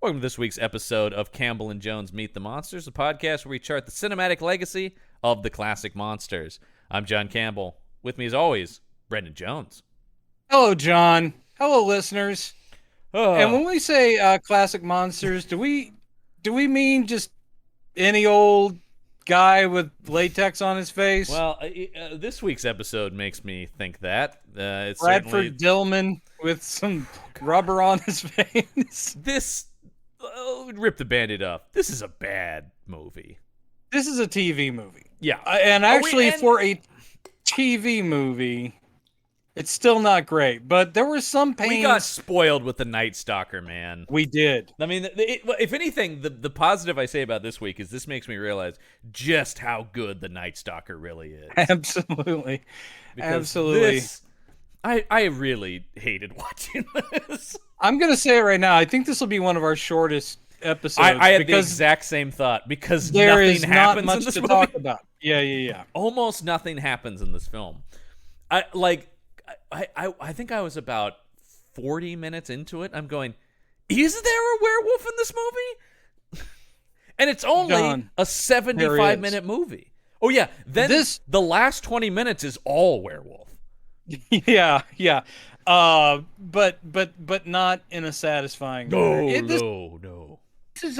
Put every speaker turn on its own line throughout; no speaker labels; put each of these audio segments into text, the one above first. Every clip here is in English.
Welcome to this week's episode of Campbell and Jones Meet the Monsters, a podcast where we chart the cinematic legacy of the classic monsters. I'm John Campbell. With me, as always, Brendan Jones.
Hello, John. Hello, listeners. And when we say classic monsters, do we mean just any old guy with latex on his face?
Well, this week's episode makes me think that. It's
Bradford Dillman with some rubber on his face.
This, rip the Band-Aid off. This is a bad movie.
This is a TV movie.
Yeah.
And actually, for a TV movie, it's still not great. But there were some pains.
We got spoiled with the Night Stalker, man.
We did.
I mean, if anything, the positive I say about this week is this makes me realize just how good the Night Stalker really is.
Absolutely.
Because
Absolutely.
I really hated watching this.
I'm going to say it right now. I think this will be one of our shortest episodes.
I had the exact same thought because
there
nothing
is
happens
not
in
much
this
to
movie.
talk about. Yeah.
Almost nothing happens in this film. I think I was about 40 minutes into it. I'm going, is there a werewolf in this movie? And it's only
John,
a 75-minute movie. Oh yeah, then the last 20 minutes is all werewolf.
Yeah. But not in a satisfying manner.
No.
This is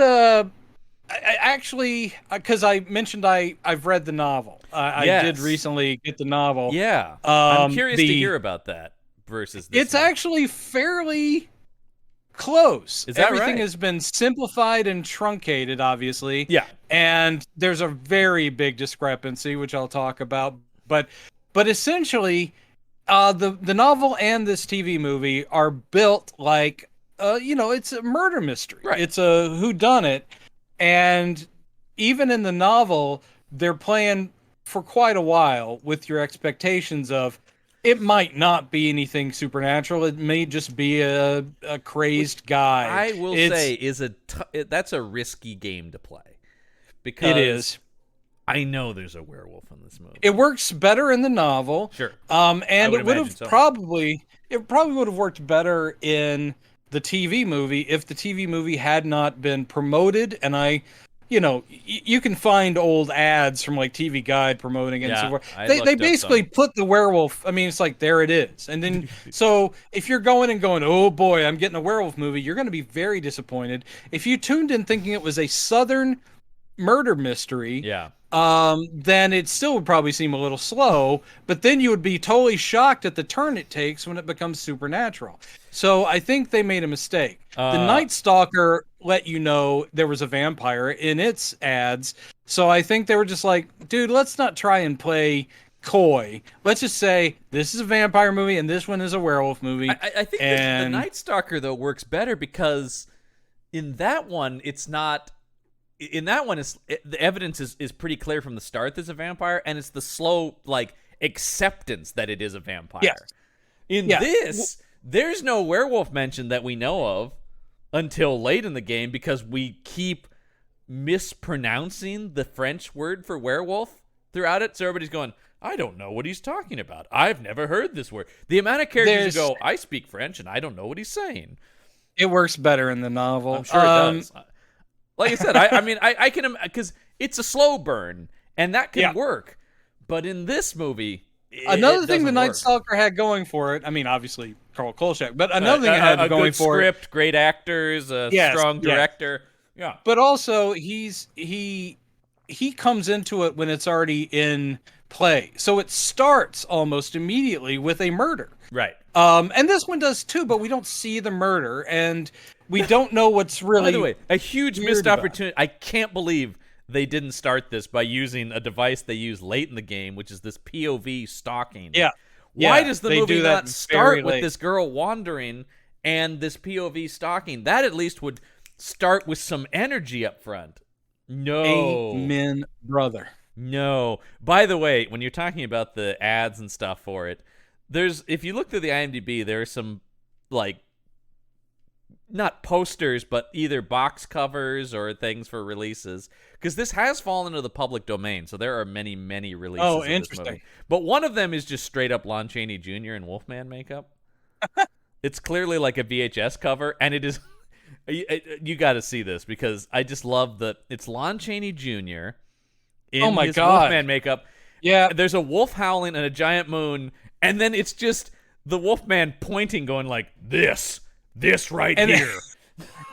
actually, because I mentioned I've read the novel. I did recently get the novel.
Yeah. I'm curious to hear about that versus this.
It's actually fairly close.
Is that
Everything
right?
has been simplified and truncated, obviously.
Yeah.
And there's a very big discrepancy, which I'll talk about. But essentially, the novel and this TV movie are built like, it's a murder mystery.
Right.
It's a whodunit. And even in the novel, they're playing for quite a while with your expectations of it might not be anything supernatural. It may just be a crazed guy.
I will say that's a risky game to play. Because
it is.
I know there's a werewolf in this movie.
It works better in the novel.
Sure.
And it would have
so.
probably would have worked better in the TV movie if the TV movie had not been promoted. And you can find old ads from like TV Guide promoting it and so forth. They basically put the werewolf. I mean, it's like, there it is. And then, so if you're going, oh boy, I'm getting a werewolf movie, you're going to be very disappointed. If you tuned in thinking it was a Southern murder mystery, then it still would probably seem a little slow, but then you would be totally shocked at the turn it takes when it becomes supernatural. So I think they made a mistake. The Night Stalker let you know there was a vampire in its ads, so I think they were just like, dude, let's not try and play coy. Let's just say this is a vampire movie and this one is a werewolf movie.
I think the Night Stalker, though, works better because in that one, it's not... In that one, the evidence is pretty clear from the start there's a vampire, and it's the slow, acceptance that it is a vampire.
Yes.
In this, there's no werewolf mentioned that we know of until late in the game because we keep mispronouncing the French word for werewolf throughout it, so everybody's going, I don't know what he's talking about. I've never heard this word. The amount of characters who go, I speak French, and I don't know what he's saying.
It works better in the novel.
I'm sure it does. Like I said, I can, because it's a slow burn, and that can work. But in this movie,
another thing the Night Stalker had going for it, I mean, obviously Carl Kolchak, but another thing it had going for it,
a good script, great actors, a strong director. Yeah.
But also, he comes into it when it's already in play. So it starts almost immediately with a murder.
Right.
And this one does too, but we don't see the murder, and we don't know what's really.
By the way, a huge missed opportunity. I can't believe they didn't start this by using a device they use late in the game, which is this POV stalking.
Yeah.
Why does the movie not start with this girl wandering and this POV stalking? That at least would start with some energy up front. No.
Amen, brother.
No. By the way, when you're talking about the ads and stuff for it, if you look through the IMDb, there are some, not posters, but either box covers or things for releases. Because this has fallen into the public domain, so there are many, many releases of this movie. But one of them is just straight up Lon Chaney Jr. in Wolfman makeup. It's clearly like a VHS cover, and it is You got to see this because I just love that it's Lon Chaney Jr. in
Oh my
his
God.
Wolfman makeup.
Yeah.
There's a wolf howling and a giant moon, and then it's just the Wolfman pointing, going like, this right
And
here.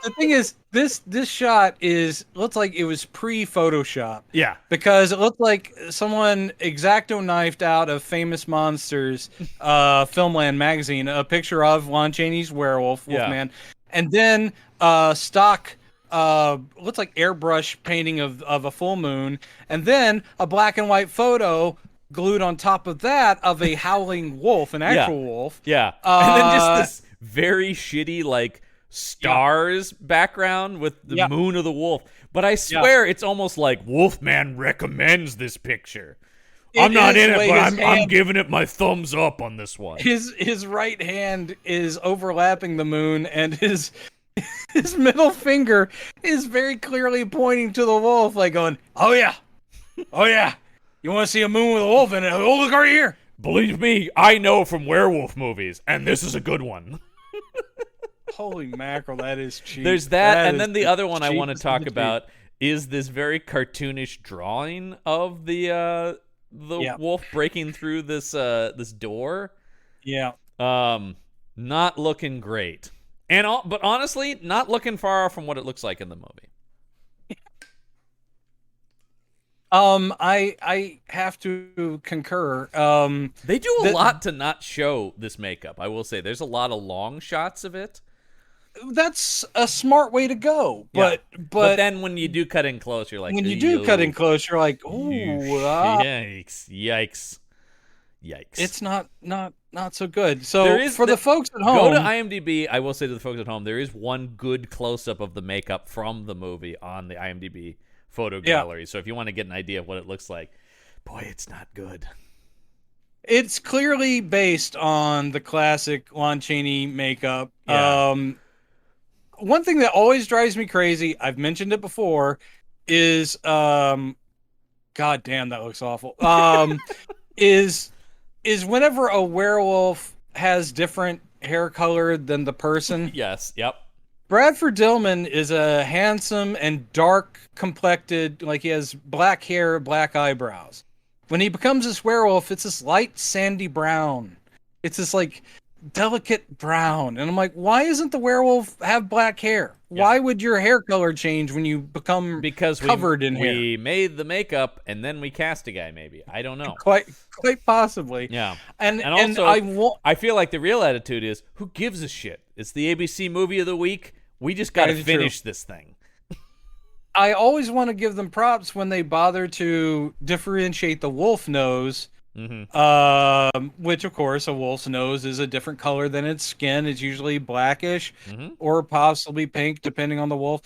the thing is, this shot looks like it was pre-Photoshop.
Yeah.
Because it looked like someone X-Acto knifed out of Famous Monsters, Filmland magazine, a picture of Lon Chaney's Wolfman, and then stock looks like airbrush painting of a full moon, and then a black and white photo glued on top of that of a howling wolf, an actual wolf.
Yeah. And then just this very shitty like stars background with the moon of the wolf. But I swear it's almost like Wolfman recommends this picture. I'm not in it, but I'm giving it my thumbs up on this one.
His right hand is overlapping the moon, and his middle finger is very clearly pointing to the wolf, like going, "Oh yeah, you want to see a moon with a wolf in it? Oh, look right here."
Believe me, I know from werewolf movies, and this is a good one.
Holy mackerel, that is cheap.
There's that and then the other one I want to talk about is this very cartoonish drawing of the wolf breaking through this door.
Yeah.
Not looking great. But honestly, not looking far off from what it looks like in the movie.
I have to concur.
They do a lot to not show this makeup. I will say there's a lot of long shots of it.
That's a smart way to go, but
then when you do cut in close, you're like,
when you do cut in close, you're like, ooh,
yikes.
It's not so good. So for the folks at home,
go to IMDb. I will say to the folks at home, there is one good close up of the makeup from the movie on the IMDb photo gallery. So if you want to get an idea of what it looks like, boy, it's not good.
It's clearly based on the classic Lon Chaney makeup.
Yeah.
One thing that always drives me crazy, I've mentioned it before, is God damn, that looks awful. Is whenever a werewolf has different hair color than the person.
Yes. Yep.
Bradford Dillman is a handsome and dark complected, like he has black hair, black eyebrows. When he becomes this werewolf, it's this light sandy brown. It's this like delicate brown. And I'm like, why isn't the werewolf have black hair? Yeah. Why would your hair color change when you become covered in hair?
We made the makeup and then we cast a guy, maybe. I don't know.
Quite possibly.
Yeah.
And also,
I feel like the real attitude is, who gives a shit? It's the ABC movie of the week. We just got to finish this thing.
I always want to give them props when they bother to differentiate the wolf nose. Mm-hmm. Which, of course, a wolf's nose is a different color than its skin. It's usually blackish or possibly pink, depending on the wolf.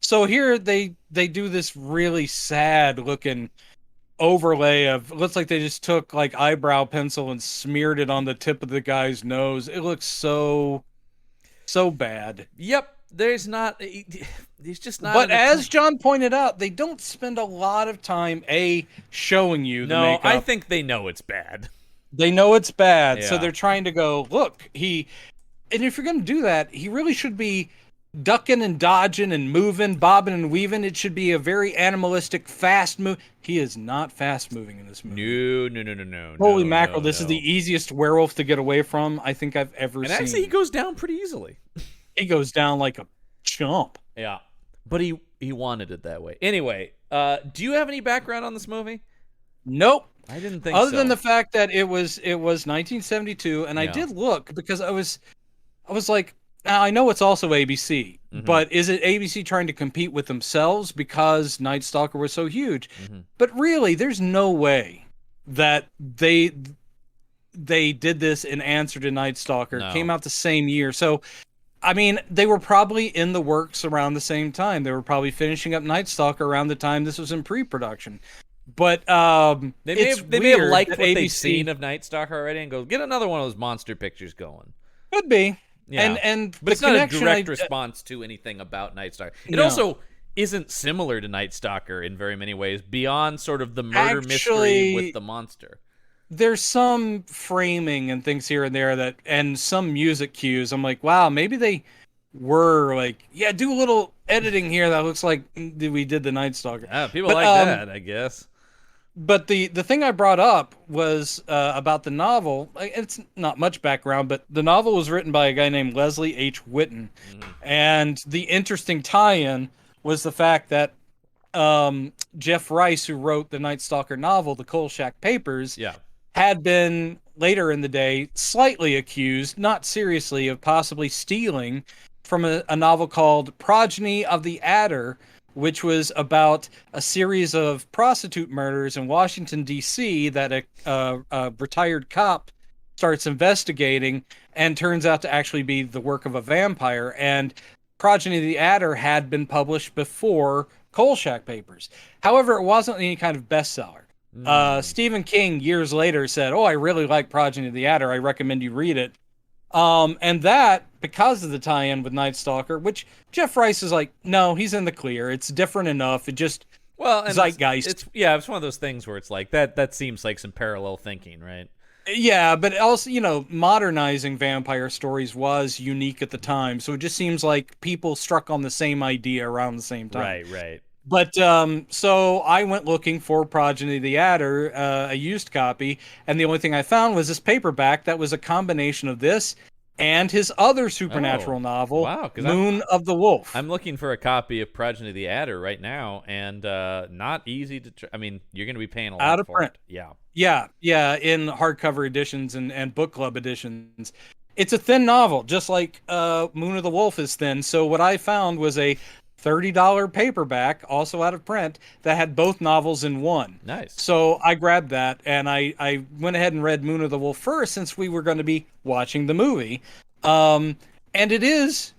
So here they do this really sad looking overlay of, looks like they just took like eyebrow pencil and smeared it on the tip of the guy's nose. It looks so bad.
Yep. He's just not.
But as John pointed out, they don't spend a lot of time showing you the makeup.
I think they know it's bad.
They know it's bad, so they're trying to go, look, and if you're going to do that, he really should be ducking and dodging and moving, bobbing and weaving. It should be a very animalistic, fast move. He is not fast moving in this movie.
No.
Holy mackerel, this is the easiest werewolf to get away from I think I've ever seen.
And actually, he goes down pretty easily.
He goes down like a chump.
Yeah. But he wanted it that way. Anyway, do you have any background on this movie?
Nope.
I didn't think
Other than the fact that it was 1972, and I did look because I was like, I know it's also ABC, but is it ABC trying to compete with themselves because Night Stalker was so huge? But really, there's no way that they did this in answer to Night Stalker.
No.
Came out the same year. So I mean, they were probably in the works around the same time. They were probably finishing up Night Stalker around the time this was in pre-production. But
they may have liked what they've seen of Night Stalker already and go, get another one of those monster pictures going.
Could be.
Yeah. But it's not a direct response to anything about Night Stalker. It also isn't similar to Night Stalker in very many ways, beyond sort of the murder mystery with the monster.
There's some framing and things here and there and some music cues. I'm like, wow, maybe they were like, yeah, do a little editing here that looks like we did the Night Stalker.
Yeah, people
But
like that, I guess.
but the thing I brought up was about the novel. It's not much background, but the novel was written by a guy named Leslie H. Whitten, and the interesting tie-in was the fact that Jeff Rice, who wrote the Night Stalker novel, the Kolchak Papers,
Yeah.
had been later in the day slightly accused, not seriously, of possibly stealing from a novel called Progeny of the Adder, which was about a series of prostitute murders in Washington, D.C. that a retired cop starts investigating and turns out to actually be the work of a vampire. And Progeny of the Adder had been published before Kolchak Papers. However, it wasn't any kind of bestseller. Stephen King years later said, "Oh, I really like Progeny of the Adder. I recommend you read it." And that, because of the tie-in with Night Stalker, which Jeff Rice is like, no, he's in the clear. It's different enough. It just
and
zeitgeist.
It's one of those things where it's like that seems like some parallel thinking, right?
Yeah, but also, modernizing vampire stories was unique at the time, so it just seems like people struck on the same idea around the same time.
Right.
But so I went looking for Progeny of the Adder, a used copy, and the only thing I found was this paperback that was a combination of this and his other supernatural novel, Moon of the Wolf.
I'm looking for a copy of Progeny of the Adder right now, and not easy to. I mean, you're going to be paying a lot
out of
for
print.
it.
Yeah, in hardcover editions and book club editions. It's a thin novel, just like Moon of the Wolf is thin. So what I found was a $30 paperback, also out of print, that had both novels in one.
Nice.
So I grabbed that, and I went ahead and read Moon of the Wolf first, since we were going to be watching the movie. And it's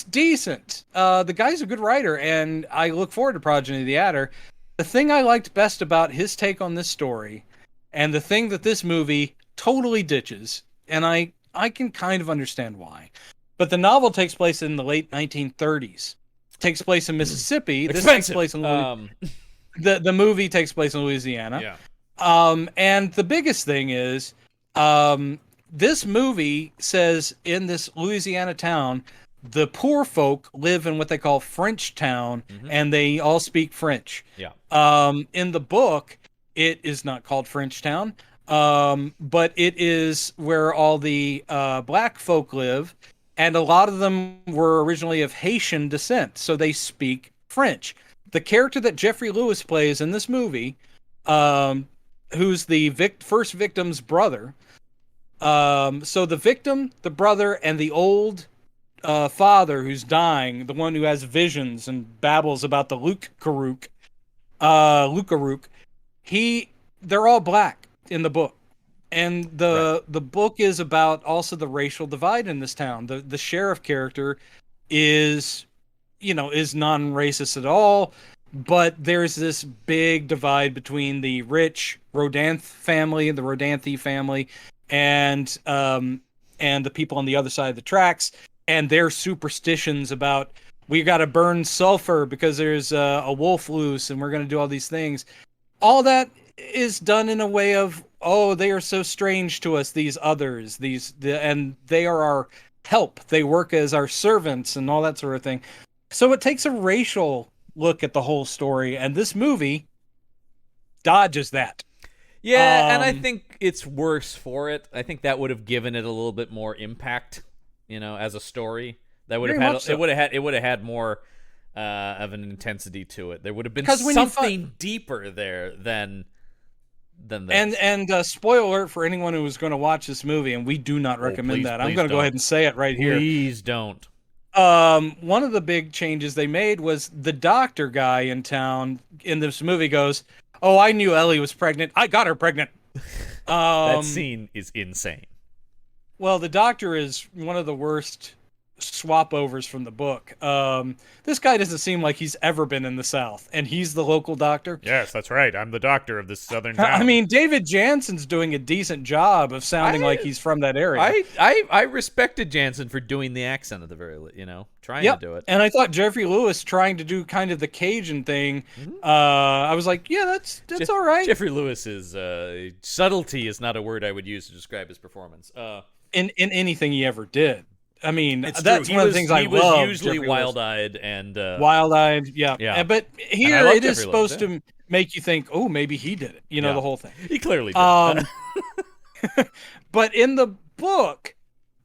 decent. The guy's a good writer, and I look forward to Progeny of the Adder. The thing I liked best about his take on this story, and the thing that this movie totally ditches, and I can kind of understand why, but the novel takes place in the late 1930s. Takes place in Mississippi. This takes place in the movie takes place in Louisiana.
Yeah.
And the biggest thing is, this movie says in this Louisiana town, the poor folk live in what they call French Town, and they all speak French.
Yeah.
In the book, it is not called French Town, but it is where all the black folk live. And a lot of them were originally of Haitian descent, so they speak French. The character that Jeffrey Lewis plays in this movie, who's the first victim's brother, so the victim, the brother, and the old father who's dying, the one who has visions and babbles about the Luke-Karuk, they're all black in the book. And the book is about also the racial divide in this town. The sheriff character is non-racist at all, but there's this big divide between the rich Rodanth family, the Rodanthi family, and the people on the other side of the tracks, and their superstitions about, we got to burn sulfur because there's a wolf loose, and we're going to do all these things. All that is done in a way of, oh, they are so strange to us, these others, and they are our help. They work as our servants and all that sort of thing. So it takes a racial look at the whole story, and this movie dodges that.
Yeah, and I think it's worse for it. I think that would have given it a little bit more impact, as a story. That would have had it would have had more of an intensity to it. There would have been something deeper there than this.
And spoiler alert for anyone who is going to watch this movie, and we do not recommend that. I'm going to go ahead and say it right here.
Please don't.
One of the big changes they made was the doctor guy in town in this movie goes, "Oh, I knew Ellie was pregnant. I got her pregnant."
That scene is insane.
Well, the doctor is one of the worst swap overs from the book. This guy doesn't seem like he's ever been in the South, and he's the local doctor.
Yes, that's right. I'm the doctor of this southern town.
I mean, David Jansen's doing a decent job of sounding like he's from that area.
I respected Jansen for doing the accent at the very, trying to do it.
And I thought Jeffrey Lewis trying to do kind of the Cajun thing. I was like, yeah, that's all right.
Jeffrey Lewis's subtlety is not a word I would use to describe his performance.
In anything he ever did. I mean,
It's
that's
true.
one of the things I
He was
love.
usually wild-eyed and
Wild-eyed, yeah.
yeah.
But
And I
here
love
it is
Jeffrey Lewis,
supposed to make you think, oh, maybe he did it. The whole thing.
He clearly did.
Um, but in the book,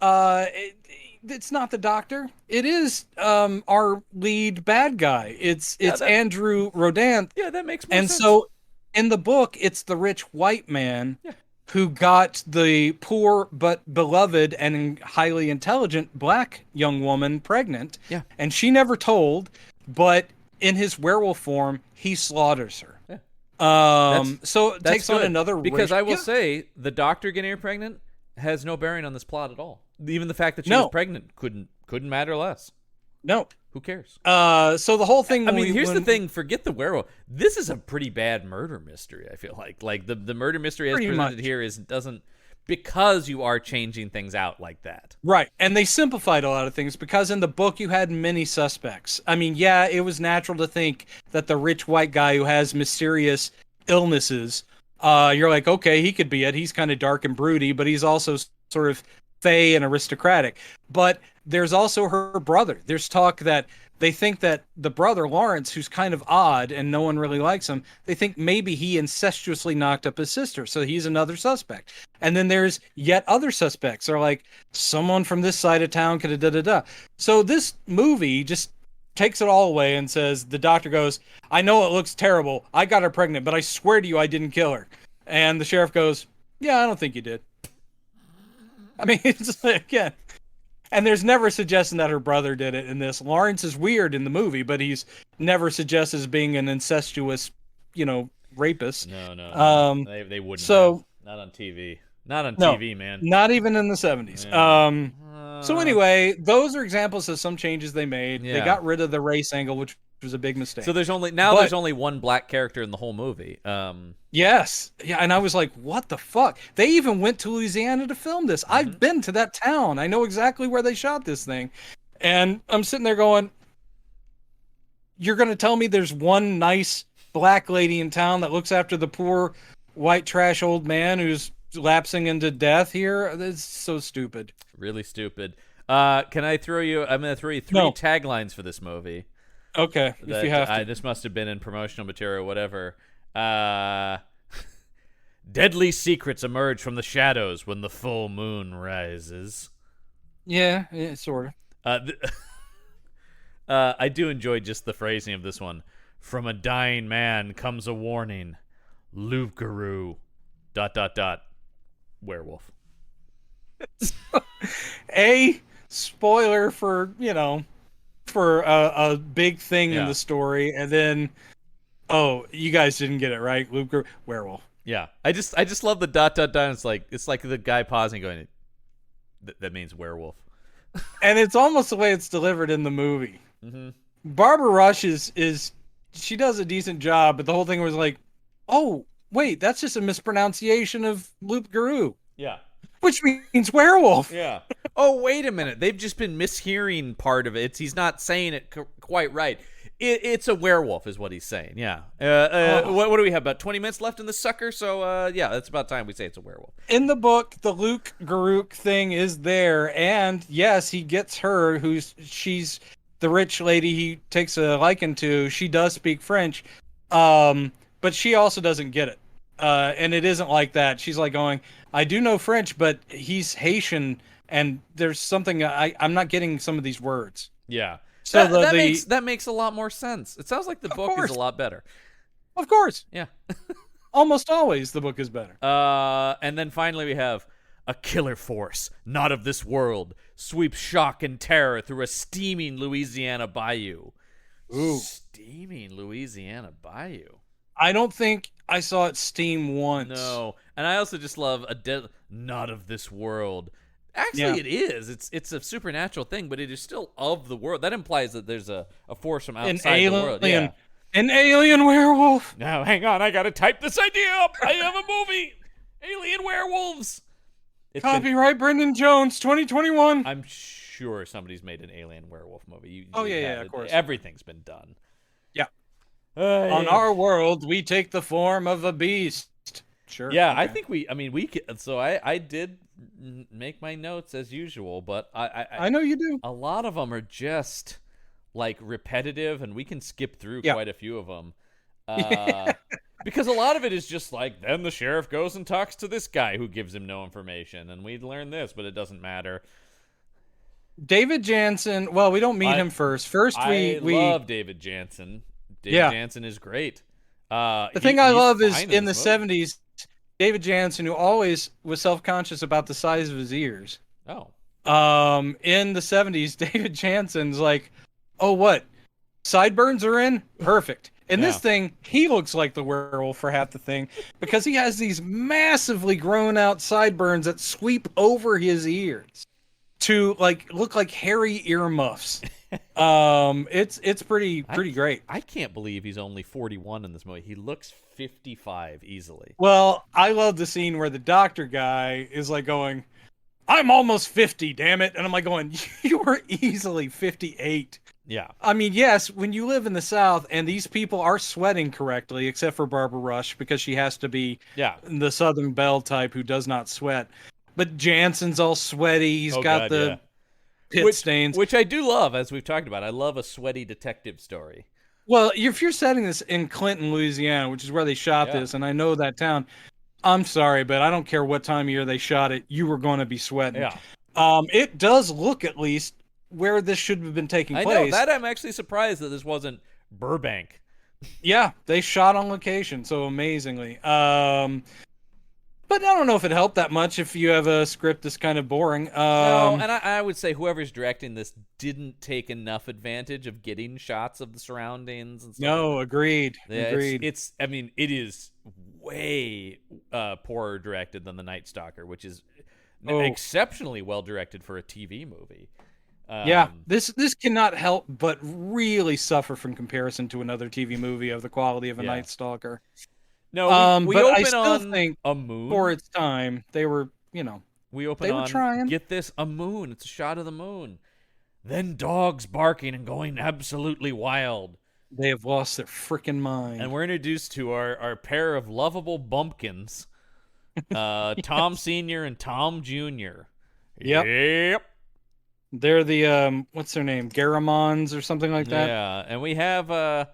it's not the doctor. It is our lead bad guy. It's Andrew Rodin.
Yeah, that makes more
and
sense.
And so in the book, it's the rich white man who got the poor but beloved and highly intelligent black young woman pregnant.
Yeah.
And she never told, but in his werewolf form, he slaughters her.
Yeah.
So it takes on another
because I will say the doctor getting her pregnant has no bearing on this plot at all. Even the fact that she was pregnant couldn't matter less.
No.
Who cares?
So the whole thing.
I mean, here's the thing. Forget the werewolf. This is a pretty bad murder mystery. I feel like the murder mystery as presented here doesn't because you are changing things out like that.
Right, and they simplified a lot of things because in the book you had many suspects. I mean, yeah, it was natural to think that the rich white guy who has mysterious illnesses, you're like, okay, he could be it. He's kind of dark and broody, but he's also sort of fey and aristocratic. But there's also her brother. There's talk that they think that the brother, Lawrence, who's kind of odd and no one really likes him, they think maybe he incestuously knocked up his sister. So he's another suspect. And then there's yet other suspects. They're like, someone from this side of town could have da-da-da. So this movie just takes it all away and says, the doctor goes, I know it looks terrible. I got her pregnant, but I swear to you I didn't kill her. And the sheriff goes, yeah, I don't think you did. I mean, it's like, again. And there's never a suggestion that her brother did it in this. Lawrence is weird in the movie, but he's never suggested as being an incestuous, rapist.
No. They wouldn't. So not on TV. Not on TV, man.
Not even in the 70s. Yeah. So anyway, those are examples of some changes they made. Yeah. They got rid of the race angle, which was a big mistake.
So there's only one black character in the whole movie.
Yes. Yeah, and I was like, what the fuck? They even went to Louisiana to film this. Mm-hmm. I've been to that town. I know exactly where they shot this thing. And I'm sitting there going, you're going to tell me there's one nice black lady in town that looks after the poor white trash old man who's lapsing into death here? That's so stupid.
Really stupid. I'm going to throw you three taglines for this movie.
Okay, if you have to.
This must have been in promotional material or whatever. Deadly secrets emerge from the shadows when the full moon rises.
Yeah, sort
of. I do enjoy just the phrasing of this one. From a dying man comes a warning. Loup-garou... ... werewolf.
A spoiler for, for a big thing in the story, and then you guys didn't get it right. Loup-garou, werewolf.
Yeah, I just love the ... It's like the guy pausing, going, that means werewolf.
And it's almost the way it's delivered in the movie.
Mm-hmm.
Barbara Rush is she does a decent job, but the whole thing was like, oh wait, that's just a mispronunciation of Loup-garou.
Yeah.
Which means werewolf.
Yeah. Oh, wait a minute. They've just been mishearing part of it. He's not saying it quite right. It's a werewolf is what he's saying. Yeah. What do we have? About 20 minutes left in the sucker? So, yeah, that's about time we say it's a werewolf.
In the book, the Loup-garou thing is there. And, yes, he gets her, she's the rich lady he takes a liking to. She does speak French. But she also doesn't get it. And it isn't like that. She's like going, I do know French, but he's Haitian, and there's something I'm not getting some of these words.
Yeah.
So
that makes a lot more sense. It sounds like the book is a lot better.
Of course.
Yeah.
Almost always the book is better.
And then finally we have a killer force, not of this world, sweeps shock and terror through a steaming Louisiana bayou.
Ooh.
Steaming Louisiana bayou.
I don't think I saw it steam once.
No, and I also just love not of this world. Actually, it is. It's a supernatural thing, but it is still of the world. That implies that there's a force from outside the world. Yeah.
An alien werewolf.
Now, hang on. I got to type this idea up. I have a movie. Alien werewolves.
Copyright Brendan Jones, 2021.
I'm sure somebody's made an alien werewolf movie.
Yeah, of course.
Everything's been done.
Yeah. On our world, we take the form of a beast. Sure.
Yeah, I
Okay.
think we so I did make my notes as usual, but
I know you do.
a lot of them are just like repetitive, and we can skip through
Yeah.
quite a few of them.
Yeah.
Because a lot of it is just like, then the sheriff goes and talks to this guy who gives him no information, and we learn this, but it doesn't matter.
David Jansen. Well, we don't meet
I
him first. First,
I
we
love David Jansen. David
yeah.
Jansen is great.
The thing I
He's
love is
fine
in the
this movie.
'70s, David Jansen, who always was self-conscious about the size of his ears.
Oh,
In the '70s, David Jansen's like, oh, what? Sideburns are in? Perfect. In
yeah.
this thing, he looks like the werewolf for half the thing because he has these massively grown out sideburns that sweep over his ears to like look like hairy earmuffs. It's pretty great.
I can't believe he's only 41 in this movie. He looks 55 easily.
Well, I love the scene where the doctor guy is like going, I'm almost 50, damn it. And I'm like going, you are easily 58.
Yeah.
I mean, yes, when you live in the South and these people are sweating correctly, except for Barbara Rush, because she has to be
Yeah.
the Southern Belle type who does not sweat. But Jansen's all sweaty. He's got
God,
the
yeah.
pit stains.
Which I do love, as we've talked about. I love a sweaty detective story.
Well, if you're setting this in Clinton, Louisiana, which is where they shot this, and I know that town, I'm sorry, but I don't care what time of year they shot it, you were going to be sweating.
Yeah.
It does look, at least, where this should have been taking place.
I know. That I'm actually surprised that this wasn't Burbank.
Yeah, they shot on location, so amazingly. But I don't know if it helped that much if you have a script that's kind of boring.
No, and I would say whoever's directing this didn't take enough advantage of getting shots of the surroundings and stuff.
No,
like
agreed.
that. Yeah,
Agreed.
I mean, it is way poorer directed than The Night Stalker, which is exceptionally well directed for a TV movie.
Yeah, this cannot help but really suffer from comparison to another TV movie of the quality of a Night Stalker.
No, we
but
open
I still
on
think
a moon.
For its time, they were,
we open
they
on,
were trying.
Get this, a moon. It's a shot of the moon. Then dogs barking and going absolutely wild.
They have lost their freaking mind.
And we're introduced to our pair of lovable bumpkins, Tom Sr. and Tom Jr.
Yep. They're the, what's their name? Garamons or something like that?
Yeah, and we have, I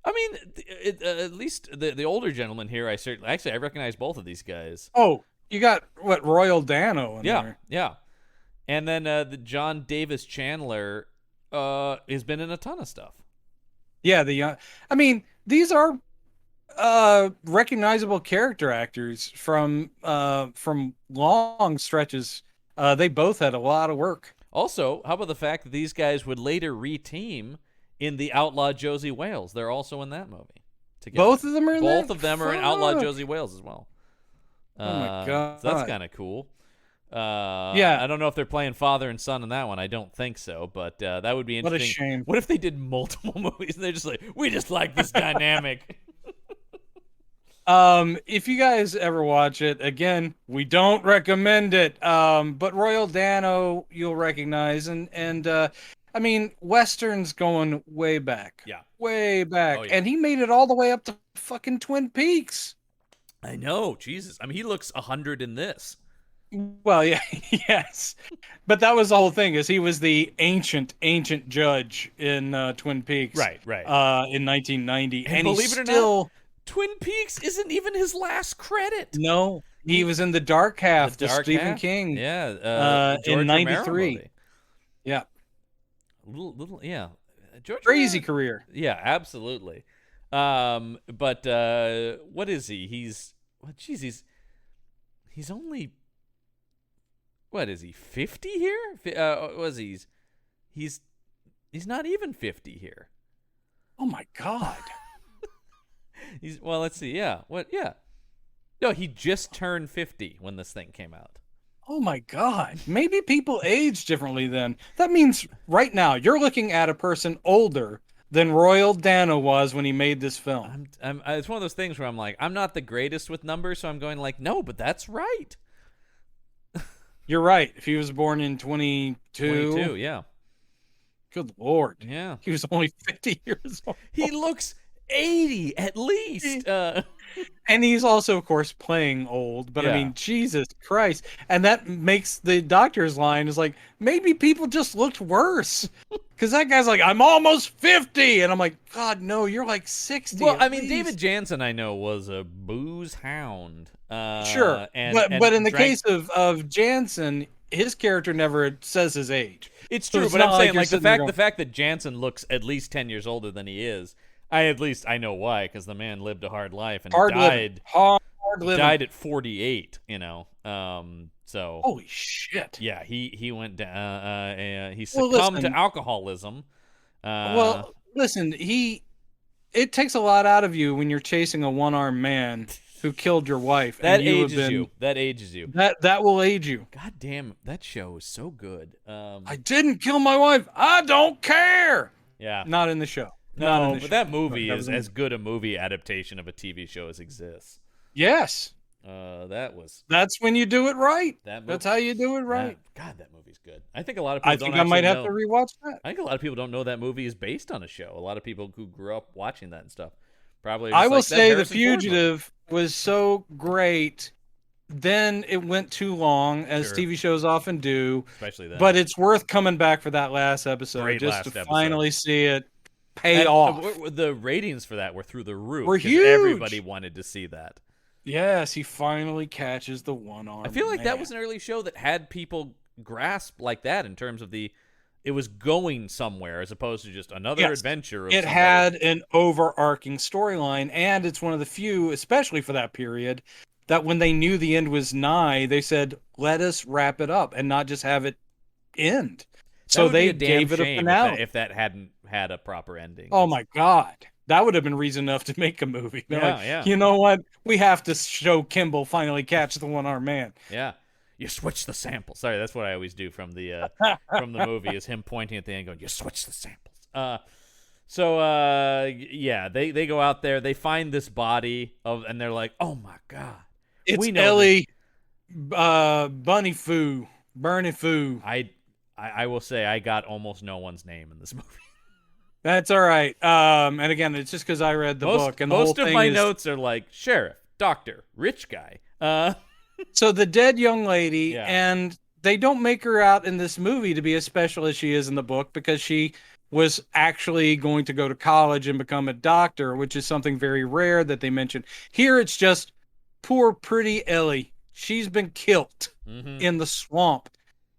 mean, at least the older gentleman here, I recognize both of these guys.
Oh, you got, what, Royal Dano in there?
Yeah. And then the John Davis Chandler has been in a ton of stuff.
Yeah, I mean, these are recognizable character actors from long stretches. They both had a lot of work.
Also, how about the fact that these guys would later re-team in The Outlaw Josie Wales? They're also in that movie together.
Both of them are in
Both
that?
of them are in Outlaw Josie Wales as well.
Oh my god.
So that's kind of cool.
Yeah.
I don't know if they're playing father and son in that one. I don't think so, but that would be interesting.
What a shame.
What if they did multiple movies and they're just like, we just like this dynamic?
If you guys ever watch it, again, we don't recommend it. But Royal Dano, you'll recognize, and I mean, Western's going way back.
Yeah.
Way back.
Oh, yeah.
And he made it all the way up to fucking Twin Peaks.
I know, Jesus. I mean, he looks 100 in this.
Well, yeah, yes. But that was the whole thing, is he was the ancient judge in Twin Peaks.
Right.
In 1990.
And believe it or not, Twin Peaks isn't even his last credit.
No, he was in the dark half, the Stephen King.
Yeah,
in '93. Yeah,
little, yeah. George
crazy
Romero,
career.
Yeah, absolutely. But what is he? He's only, what is he? 50 here? Was he's not even 50 here.
Oh my god.
Let's see. Yeah. What? Yeah. No, he just turned 50 when this thing came out.
Oh my god. Maybe people age differently then. That means right now you're looking at a person older than Royal Dano was when he made this film.
It's one of those things where I'm like, I'm not the greatest with numbers, so I'm going like, no, but that's right.
You're right. If he was born in 22,
yeah.
Good lord.
Yeah.
He was only 50 years old.
He looks 80 at least.
And he's also, of course, playing old. But I
Yeah.
mean, Jesus Christ. And that makes the doctor's line is like, maybe people just looked worse. Because that guy's like, I'm almost 50. And I'm like, God, no, you're like 60.
Well,
at
I mean, David
least.
Jansen, I know, was a booze hound.
Sure. But in
And
the
drank.
case of Jansen, his character never says his age.
It's
So
true,
it's
but I'm
not like
saying
you're
like
sitting there
the
going,
fact that Jansen looks at least 10 years older than he is. I know why, because the man lived a hard life and
hard living. Hard living.
died at 48. So
Holy shit.
yeah, he went down. He
Well,
succumbed
listen.
to alcoholism.
Well, listen, it takes a lot out of you when you're chasing a one-armed man who killed your wife,
That
and you have
ages
been
you. That ages you.
that will age you.
God damn, that show is so good.
I didn't kill my wife. I don't care.
Yeah.
Not in the show. Not in
No,
the
but
show.
that movie
That
is
was
as good a movie adaptation of a TV show as exists.
Yes,
That was
that's when you do it right.
that.
That's how you do it right.
God, that movie's good. I think a lot of people
I
don't
think I might
actually
have
know.
to rewatch that.
I think a lot of people don't know that movie is based on a show. A lot of people who grew up watching that and stuff probably. Are just
I will
like, "That
say The
Harrison Ford movie."
Fugitive was so great. Then it went too long, as
Sure.
TV shows often do.
Especially that.
But it's worth coming back for that last episode
Great
just
last
to
episode.
finally see it pay
And,
off.
the ratings for that were through the roof.
Were
'cause
huge.
Everybody wanted to see that.
Yes, he finally catches the one-armed
I feel like that
man.
was an early show that had people grasp like that in terms of it was going somewhere as opposed to just another
Yes.
adventure. Of
It
somebody.
had an overarching storyline, and it's one of the few, especially for that period, that when they knew the end was nigh, they said, "Let us wrap it up and not just have it end."
That
So
would be
they
a damn
gave it a
shame
finale.
if that hadn't had a proper ending.
Oh my God. That would have been reason enough to make a movie. They're
Yeah,
like,
yeah.
you know what? We have to show Campbell finally catch the one-armed man.
Yeah. You switch the samples. Sorry, that's what I always do from the movie is him pointing at the end going, you switch the samples. Yeah, they go out there, they find this body and they're like, oh my God.
It's
we know
Ellie Bunny Foo. Bernie Foo.
I will say I got almost no one's name in this movie.
That's all right. And again, it's just because I read the book, and the whole
most of
thing
my
is,
notes are like sheriff, doctor, rich guy.
So the dead young lady,
Yeah.
and they don't make her out in this movie to be as special as she is in the book because she was actually going to go to college and become a doctor, which is something very rare that they mention. Here, it's just poor, pretty Ellie. She's been killed in the swamp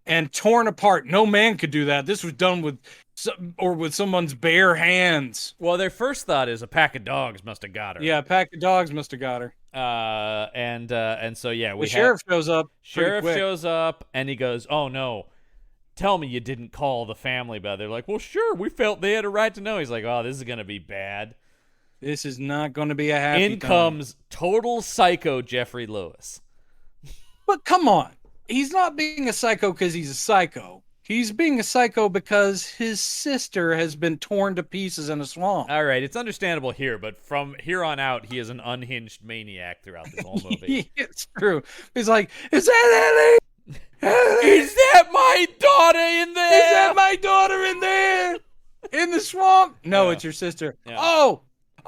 and torn apart. No man could do that. This was done with someone's bare hands.
Well, their first thought is a pack of dogs must have got her.
Yeah, a pack of dogs must have got her.
And so yeah,
The sheriff shows up.
Sheriff
quick.
shows up and he goes, "Oh no, tell me you didn't call the family." But they're like, "Well, sure, we felt they had a right to know." He's like, "Oh, this is gonna be bad."
This is not going to be a happy
In
time.
comes total psycho Jeffrey Lewis.
But come on. He's not being a psycho because he's a psycho. He's being a psycho because his sister has been torn to pieces in a swamp.
All right, it's understandable here, but from here on out, he is an unhinged maniac throughout this whole movie.
It's true. He's like, is that Ellie?
Is that my daughter in there?
Is that my daughter in there? In the swamp? No,
Yeah.
it's your sister.
Yeah.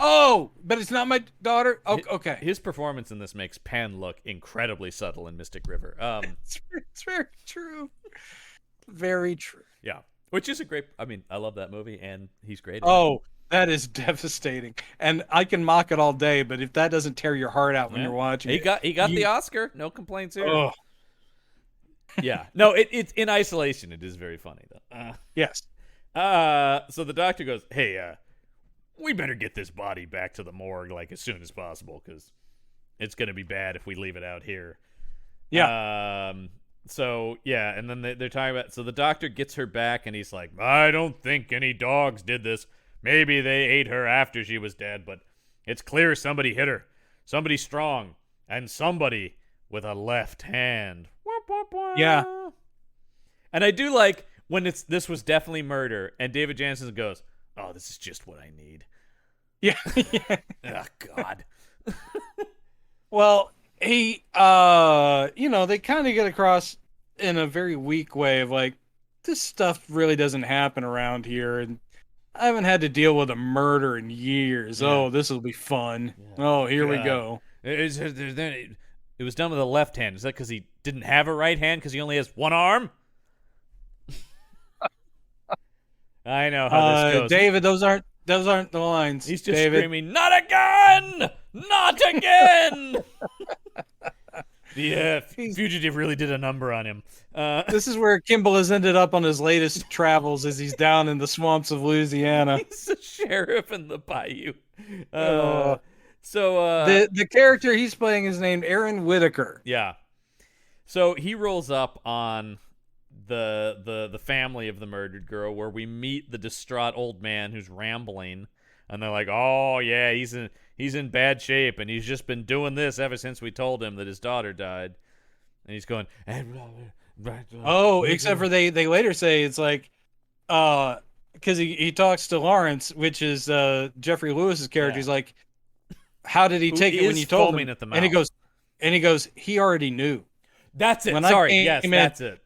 Oh, but it's not my daughter? Okay.
His performance in this makes Penn look incredibly subtle in Mystic River.
It's very true. Very true.
Yeah, which is a great. I mean, I love that movie, and he's great. in it.
Oh, that is devastating. And I can mock it all day, but if that doesn't tear your heart out when
Yeah.
you're watching
He
it.
got the Oscar. No complaints here.
Oh,
Yeah, no, it's in isolation. It is very funny though.
yes.
So the doctor goes, "Hey, we better get this body back to the morgue like as soon as possible because it's gonna be bad if we leave it out here."
Yeah.
So yeah, and then they're talking about. So the doctor gets her back, and he's like, "I don't think any dogs did this. Maybe they ate her after she was dead, but it's clear somebody hit her. Somebody strong, and somebody with a left hand."
Yeah.
And I do like when this was definitely murder, and David Jansen goes, "Oh, this is just what I need."
Yeah. Yeah.
Oh God.
Well, he, they kind of get across in a very weak way of like, this stuff really doesn't happen around here. And I haven't had to deal with a murder in years.
Yeah.
Oh, this will be fun.
Yeah.
Oh, here we
God.
go.
It was done with a left hand. Is that because he didn't have a right hand because he only has one arm? I know how this goes.
David, those aren't the lines.
He's just
David.
screaming, "Not again! Not again!" The fugitive really did a number on him.
This is where Campbell has ended up on his latest travels as he's down in the swamps of Louisiana.
He's the sheriff in the bayou.
The character he's playing is named Aaron Whitaker.
Yeah. So he rolls up on the family of the murdered girl, where we meet the distraught old man who's rambling, and they're like, "Oh yeah, he's in bad shape, and he's just been doing this ever since we told him that his daughter died." And he's going,
"Oh, except for they later say it's like, because he talks to Lawrence, which is Jeffrey Lewis's character.
Yeah.
He's like, how did he take it when you told him?"
At the mouth.
And he goes, he already knew.
That's it.
When
Sorry, yes, that's it.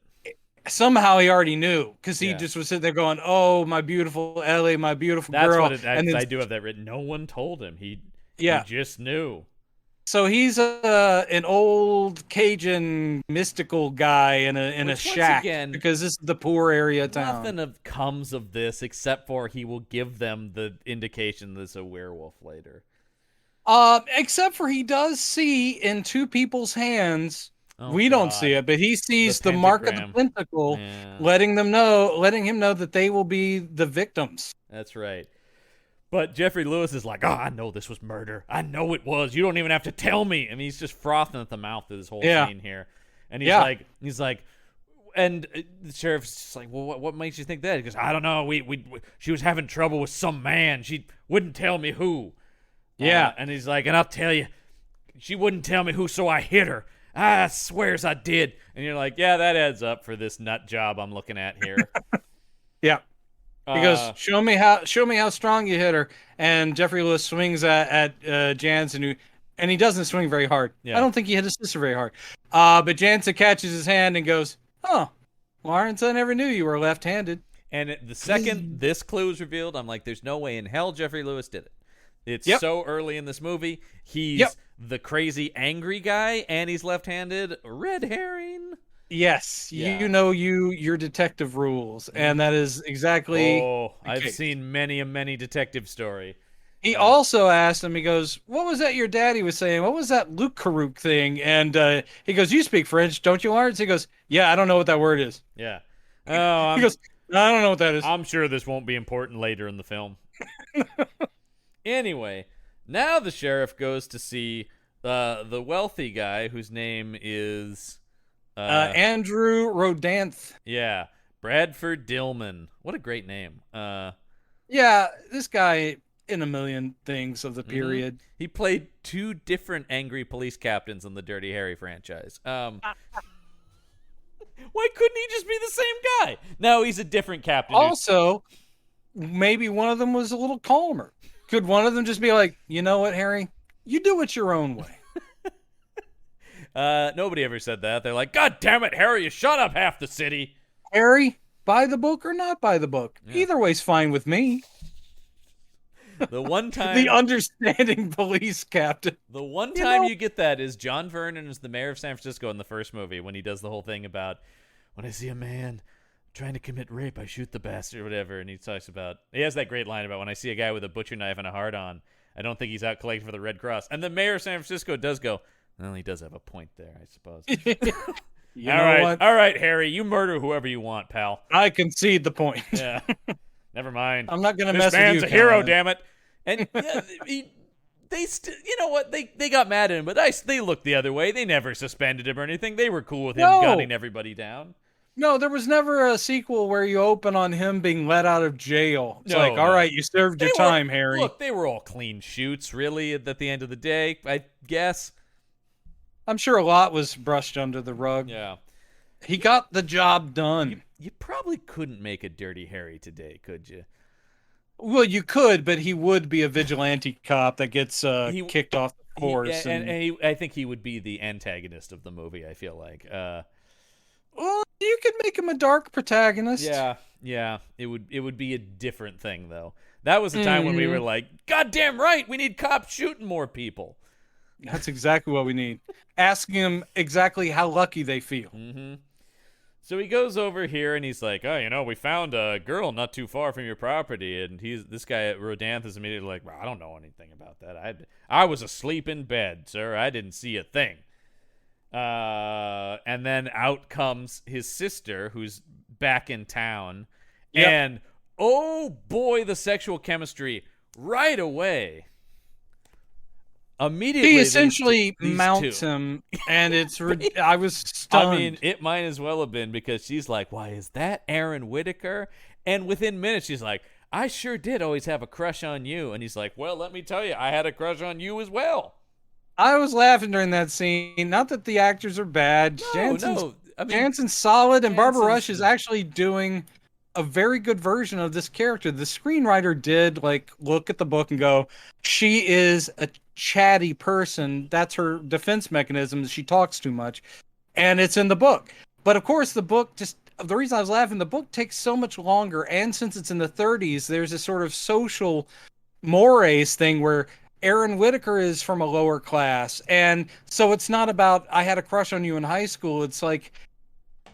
Somehow he already knew, because he just was sitting there going, "Oh, my beautiful Ellie, my beautiful girl."
That's what I do have that written. No one told him. He just knew.
So he's an old Cajun mystical guy in a shack, again, because this is the poor area of town.
Nothing comes of this except for he will give them the indication there's a werewolf later.
Except for he does see in two people's hands. We don't see it, but he sees the mark of the pentacle, letting him know that they will be the victims.
That's right. But Jeffrey Lewis is like, "Oh, I know this was murder. I know it was. You don't even have to tell me." I mean, he's just frothing at the mouth of this whole scene here. And he's like, and the sheriff's just like, "Well, what makes you think that?" He goes, "I don't know. She was having trouble with some man. She wouldn't tell me who."
Yeah.
And he's like, "And I'll tell you, she wouldn't tell me who, so I hit her. I swears I did." And you're like, "Yeah, that adds up for this nut job I'm looking at here."
Yeah. He goes, show me how strong you hit her. And Jeffrey Lewis swings at Jansen, and he doesn't swing very hard. Yeah. I don't think he hit his sister very hard. But Jansen catches his hand and goes, "Oh, Lawrence, I never knew you were left-handed."
And the second this clue is revealed, I'm like, there's no way in hell Jeffrey Lewis did it. It's so early in this movie. He's the crazy angry guy, and he's left-handed. Red herring.
Yes, your detective rules, and that is exactly.
Oh, I've seen many a detective story.
He also asked him. He goes, "What was that your daddy was saying? What was that Luke Karuk thing?" And he goes, "You speak French, don't you, Lawrence?" He goes, "Yeah, I don't know what that word is."
Yeah.
He goes, "I don't know what that is."
I'm sure this won't be important later in the film. Anyway, now the sheriff goes to see the wealthy guy whose name is
Andrew Rodanth.
Yeah, Bradford Dillman. What a great name.
Yeah, this guy in a million things of the period.
He played two different angry police captains in the Dirty Harry franchise. Why couldn't he just be the same guy? No, he's a different captain.
Also, maybe one of them was a little calmer. Could one of them just be like, "You know what, Harry? You do it your own way."
Nobody ever said that. They're like, "God damn it, Harry, you shut up half the city."
Harry, buy the book or not buy the book. Yeah. Either way's fine with me.
The one time
the understanding police captain.
The one time you get that is John Vernon is the mayor of San Francisco in the first movie, when he does the whole thing about, "When I see a man trying to commit rape, I shoot the bastard," or whatever. And he has that great line about, "When I see a guy with a butcher knife and a hard-on, I don't think he's out collecting for the Red Cross." And the mayor of San Francisco does go, "Well, he does have a point there, I suppose." All right, Harry, you murder whoever you want, pal.
I concede the point.
Yeah. Never mind.
I'm not going to mess with you.
This man's a hero, damn it. And they you know what? They got mad at him, but they looked the other way. They never suspended him or anything. They were cool with him gunning everybody down.
No, there was never a sequel where you open on him being let out of jail. It's all right, you served your time, Harry.
Look, they were all clean shoots, really, at the end of the day, I guess.
I'm sure a lot was brushed under the rug.
Yeah.
He got the job done.
You probably couldn't make a Dirty Harry today, could you?
Well, you could, but he would be a vigilante cop that gets kicked off the force.
I think he would be the antagonist of the movie, I feel like.
Well, you could make him a dark protagonist.
Yeah, yeah. It would be a different thing though. That was the time when we were
Hmm.
like, God damn right, we need cops shooting more people.
That's exactly what we need. Asking them exactly how lucky they feel.
Mm-hmm. So he goes over here and he's like, "Oh, we found a girl not too far from your property." And this guy at Rodanth is immediately like, "Well, I don't know anything about that. I was asleep in bed, sir. I didn't see a thing." And then out comes his sister, who's back in town,
Yep.
and oh boy, the sexual chemistry right away. Immediately,
He essentially
these
mounts
two.
him, and I was stunned.
I mean, it might as well have been because she's like, "Why is that Aaron Whitaker?" And within minutes, she's like, "I sure did always have a crush on you." And he's like, "Well, let me tell you, I had a crush on you as well."
I was laughing during that scene. Not that the actors are bad.
No. I mean,
Jansen's solid, and Barbara Rush
Jansen's-
is actually doing a very good version of this character. The screenwriter did look at the book and go, "She is a chatty person. That's her defense mechanism. She talks too much," and it's in the book. But of course, the reason I was laughing, the book takes so much longer, and since it's in the 30s, there's a sort of social mores thing where Aaron Whitaker is from a lower class, and so it's not about I had a crush on you in high school. It's like,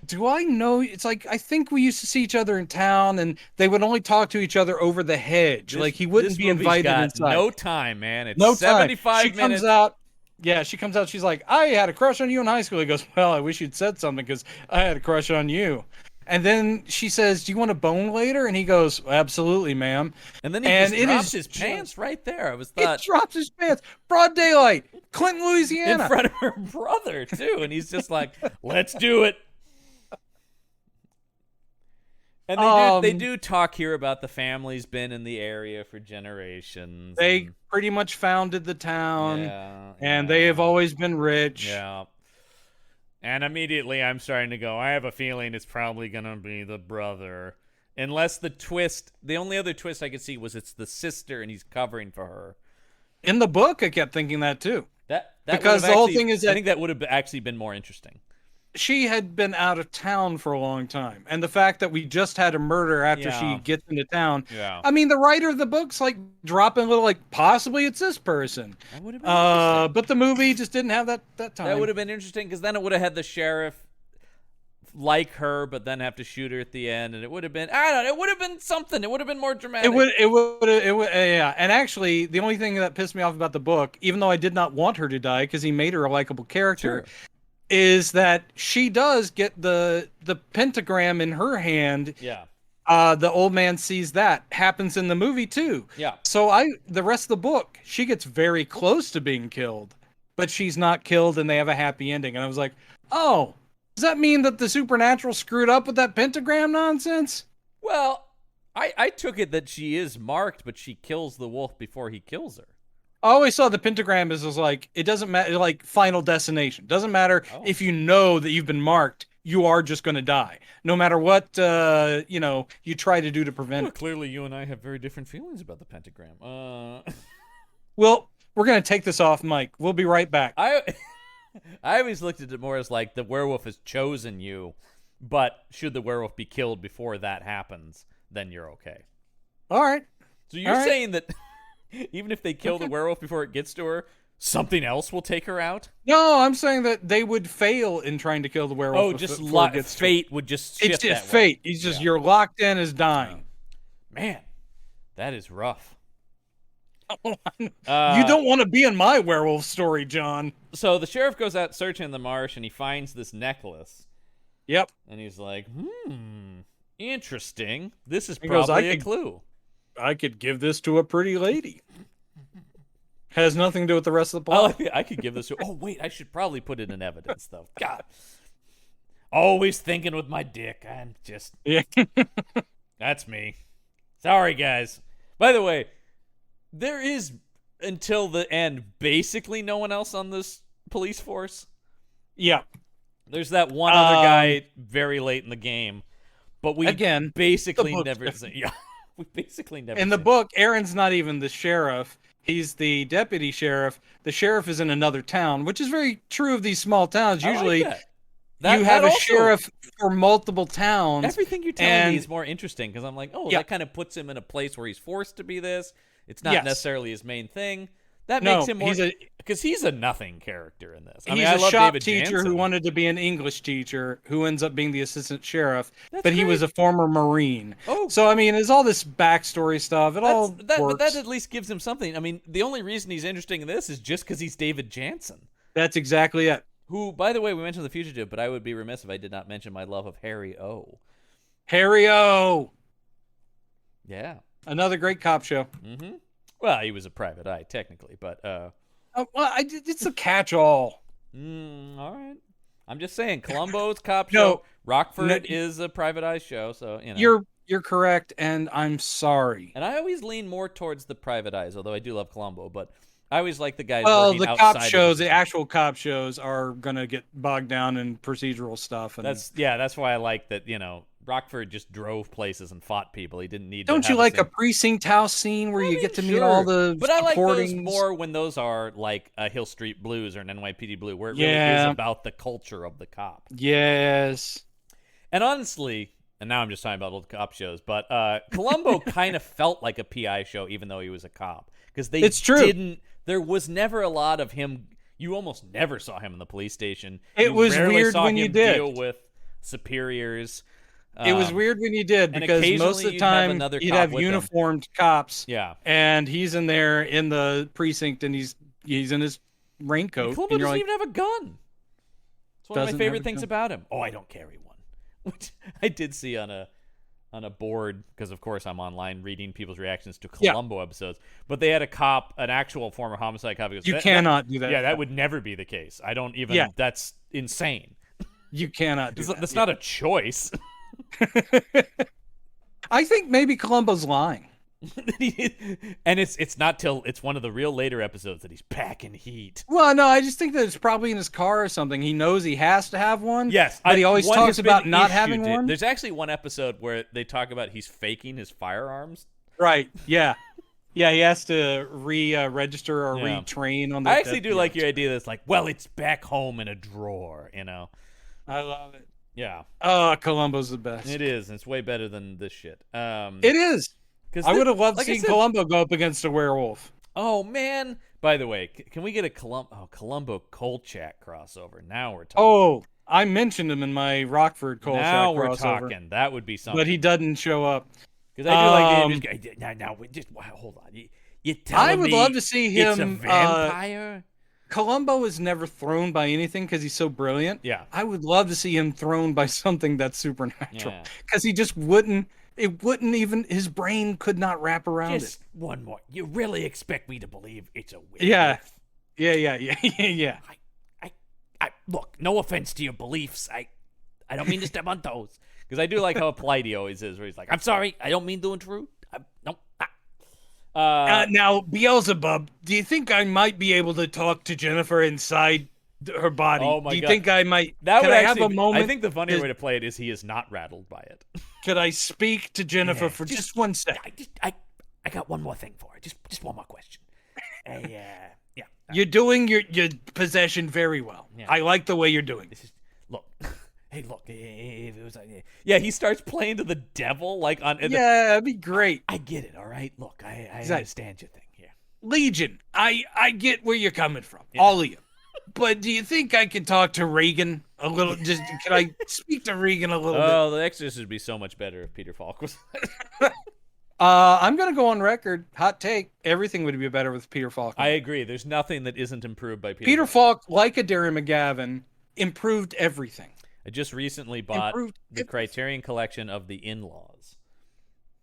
do I know? It's like I think we used to see each other in town, and they would only talk to each other over the hedge. Like he wouldn't
this
be
movie's
invited
got
inside.
no time, man. It's
No time.
75
She
minutes.
comes out. Yeah, she comes out. She's like, I had a crush on you in high school. He goes, well, I wish you'd said something because I had a crush on you. And then she says, do you want a bone later? And he goes, absolutely, ma'am.
And then he
And
just
it
drops
is
his pants right there. I was
He
thought
drops his pants. Broad daylight. Clinton,
in
Louisiana.
front of her brother too, and he's just like, "Let's do it." And they do talk here about the family's been in the area for generations.
They
and,
pretty much founded the town,
yeah,
and they have always been rich.
yeah. And immediately I'm starting to go, I have a feeling it's probably going to be the brother. Unless the only other twist I could see was it's the sister and he's covering for her.
In the book, I kept thinking that too.
That
Because the whole thing is that
I think that would have actually been more interesting.
she had been out of town for a long time, and the fact that we just had a murder after
Yeah.
she gets into town.
Yeah.
I mean, the writer of the book's like dropping a little, like possibly it's this person.
That would have been interesting.
But the movie just didn't have that time.
That would have been interesting because then it would have had the sheriff like her, but then have to shoot her at the end, and it would have been it would have been something. It would have been more dramatic.
It would, yeah. And actually, the only thing that pissed me off about the book, even though I did not want her to die because he made her a likable character,
Sure.
is that she does get the pentagram in her hand.
Yeah.
The old man sees that happens in the movie too.
Yeah.
So the rest of the book, she gets very close to being killed, but she's not killed, and they have a happy ending. And I was like, oh, does that mean that the supernatural screwed up with that pentagram nonsense?
Well, I took it that she is marked, but she kills the wolf before he kills her.
I always saw the pentagram as like, it doesn't matter, like final destination. Doesn't matter if you know that you've been marked, you are just going to die. No matter what, you try to do to prevent it.
Clearly, you and I have very different feelings about the pentagram.
Well, we're going to take this off, Mike. We'll be right back.
I always looked at it more as like the werewolf has chosen you, but should the werewolf be killed before that happens, then you're okay.
All right.
So you're saying that even if they kill the werewolf before it gets to her, something else will take her out?
No, I'm saying that they would fail in trying to kill the werewolf.
Oh, just
fate
would just shift
It's just
that
fate.
way.
He's just, you're locked in as dying.
Man, that is rough.
You don't want to be in my werewolf story, John.
So the sheriff goes out searching in the marsh and he finds this necklace.
Yep.
And he's like, interesting. This is
He goes,
probably a clue.
I could give this to a pretty lady. Has nothing to do with the rest of the plot.
I could give this to... Oh, wait, I should probably put it in evidence, though. God. Always thinking with my dick. I'm just...
Yeah.
That's me. Sorry, guys. By the way, there is, until the end, basically no one else on this police force.
Yeah.
There's that one other guy very late in the game. But we basically never... Yeah. We basically never...
In the book, Aaron's not even the sheriff. He's the deputy sheriff. The sheriff is in another town, which is very true of these small towns. Usually, you have a sheriff for multiple towns.
Everything you're telling me is more interesting because I'm like, that kind of puts him in a place where he's forced to be this. It's not necessarily his main thing. That makes him more because he's a nothing character in this.
He's a shop teacher who wanted to be an English teacher who ends up being the assistant sheriff, but he was a former Marine. Oh, so I mean, there's all this backstory stuff. It all works.
But that at least gives him something. I mean, the only reason he's interesting in this is just because he's David Jansen.
That's exactly it.
Who, by the way, we mentioned The Fugitive, but I would be remiss if I did not mention my love of Harry O.
Harry O.
Yeah,
another great cop show.
Mm-hmm. Well, he was a private eye, technically, but...
it's a catch-all.
All right. I'm just saying, Columbo's cop show, Rockford is a private eye show, so, you know.
You're correct, and I'm sorry.
And I always lean more towards the private eyes, although I do love Columbo, but I always like the guys
working outside. Well, the cop shows, the actual cop shows, are going to get bogged down in procedural stuff. And
that's why I like that, Rockford just drove places and fought people. He didn't need to
Don't you like a precinct house scene where you get to meet all the
But I like those more when those are like a Hill Street Blues or an NYPD Blue, where it really is about the culture of the cop.
Yes.
And honestly, and now I'm just talking about old cop shows, but Columbo kind of felt like a PI show even though he was a cop. Because there was never a lot of him. You almost never saw him in the police station.
It was weird when you did.
Deal with superiors.
It was weird when you did because most of the time you'd have uniformed cops.
Yeah,
and he's in there in the precinct, and he's in his raincoat.
Columbo doesn't even have a gun. It's one of my favorite things about him. Oh, I don't carry one, which I did see on a board because, of course, I'm online reading people's reactions to Columbo episodes. But they had an actual former homicide cop. Goes,
you cannot do that.
Yeah, that would never be the case. I don't even. Yeah. That's insane.
You cannot do that.
That's not a choice.
I think maybe Columbo's lying.
And it's not till it's one of the real later episodes that he's packing heat.
Well, no, I just think that it's probably in his car or something. He knows he has to have one.
Yes,
but he always talks about not having one.
There's actually one episode where they talk about he's faking his firearms.
Right. Yeah. Yeah, he has to register or retrain on the.
I actually do like your idea that's like, well, it's back home in a drawer,
I love it.
Yeah.
Oh, Columbo's the best.
It is. And it's way better than this shit.
It is. I would have loved seeing Columbo go up against a werewolf.
Oh, man. By the way, can we get a Columbo Kolchak crossover? Now we're talking.
Oh, I mentioned him in my Rockford Kolchak crossover.
Now we're talking. That would be something.
But he doesn't show up.
Because I do like now, just hold on. You telling me
I would love to see him.
It's a vampire?
Columbo is never thrown by anything because he's so brilliant.
Yeah.
I would love to see him thrown by something that's supernatural. Because he just wouldn't. It wouldn't even. His brain could not wrap around it.
Just one more. You really expect me to believe it's a werewolf?
Yeah.
I look. No offense to your beliefs. I don't mean to step on toes. Because I do like how polite he always is, where he's like, "I'm sorry, I don't mean to intrude." No.
Now, Beelzebub, do you think I might be able to talk to Jennifer inside her body?
Oh my God.
Do you think I might?
That would
I
actually
have a moment?
I think the funnier way to play it is he is not rattled by it.
Could I speak to Jennifer for just 1 second?
I got one more thing for her. Just one more question. Yeah.
You're doing your possession very well. Yeah. I like the way you're doing it.
Look. Hey, look. If it was, he starts playing to the devil like on.
That'd be great.
I get it. All right. Look, I understand your thing here.
Legion, I get where you're coming from, all of you. But do you think I can talk to Regan a little? Can I speak to Regan a little bit?
Oh, The Exorcist would be so much better if Peter Falk was.
I'm gonna go on record. Hot take. Everything would be better with Peter Falk.
I agree. There's nothing that isn't improved by
Peter Falk, like a Darren McGavin, improved everything.
I just recently bought the Criterion Collection of The In-Laws.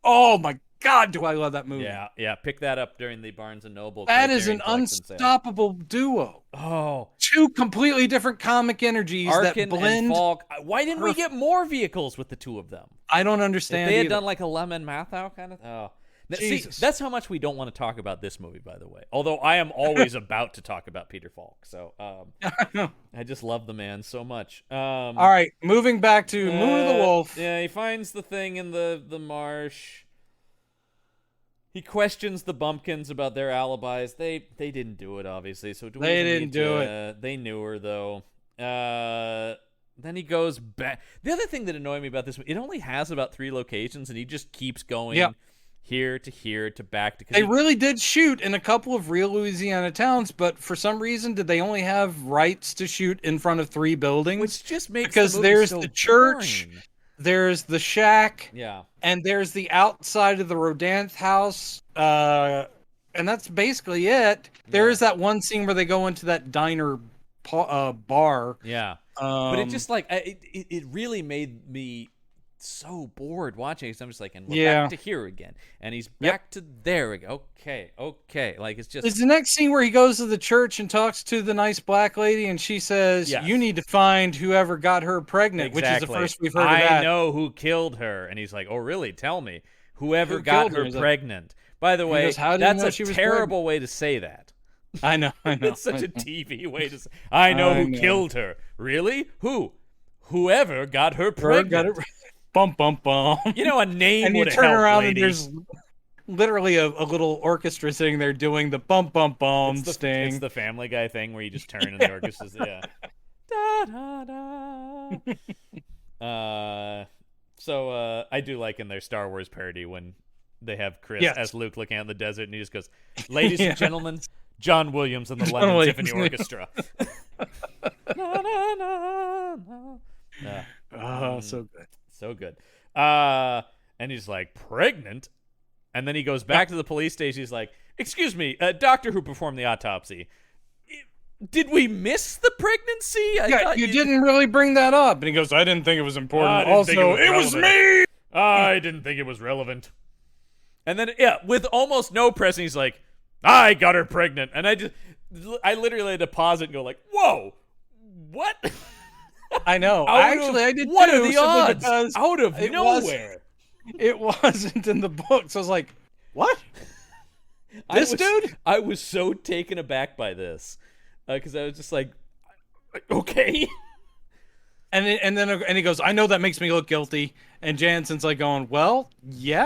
Oh my God, do I love that movie.
Yeah. Pick that up during the Barnes & Noble
That is an unstoppable duo.
Oh.
Two completely different comic energies
Arkin
that blend.
And Falk. Why didn't we get more vehicles with the two of them?
I don't understand
If they had
either.
done like a Lemon Mathau kind of... Oh.
Jesus.
See, that's how much we don't want to talk about this movie, by the way. Although I am always about to talk about Peter Falk. So I just love the man so much.
All right, moving back to Moon of the Wolf.
Yeah, he finds the thing in the marsh. He questions the Bumpkins about their alibis. They didn't do it, obviously. So
they didn't do it.
They knew her, though. Then he goes back. The other thing that annoyed me about this, it only has about 3 locations, and he just keeps going here to back to.
They really did shoot in a couple of real Louisiana towns, but for some reason, did they only have rights to shoot in front of 3 buildings?
Which just makes
because
the movie
there's
so
the church,
boring.
there's the shack,
Yeah,
and there's the outside of the Rodanthe house, and that's basically it. There is that one scene where they go into that diner bar.
Yeah. But it just like it really made me so bored watching it. So I'm just like, and we're back to here again, and he's back to there again. Okay, like it's just.
It's the next scene where he goes to the church and talks to the nice black lady, and she says, "You need to find whoever got her pregnant," which is the first we've heard of that.
I know who killed her, and he's like, "Oh, really? Tell me whoever got her pregnant." By the way, that's a terrible way to say that.
I know.
It's such a TV way to say. I know who killed her. Really? Who? Whoever got her pregnant.
Bum bum bum.
You know, a name would have helped. And you
turn around
lady.
And there's literally a little orchestra sitting there doing the bum bum bum sting.
It's the Family Guy thing where you just turn and the orchestra's da da da. So I do like in their Star Wars parody when they have Chris as Luke looking out in the desert, and he just goes, "Ladies and gentlemen, John Williams and the London Symphony Orchestra."
So good.
So good. And he's like, "Pregnant?" And then he goes back to the police station. He's like, "Excuse me, doctor who performed the autopsy. Did we miss the pregnancy?
You didn't really bring that up." And he goes, "I didn't think it was important. Also, it was me.
I didn't think it was relevant." And then, with almost no pressing, he's like, "I got her pregnant." And I literally had to pause it and go like, "Whoa, what?"
I know. I did
what
too.
What are the odds? Out of nowhere.
It wasn't in the book. So I was like, what? Dude?
I was so taken aback by this. Because I was just like, okay.
And then he goes, "I know that makes me look guilty." And Jansen's like going, "Well, you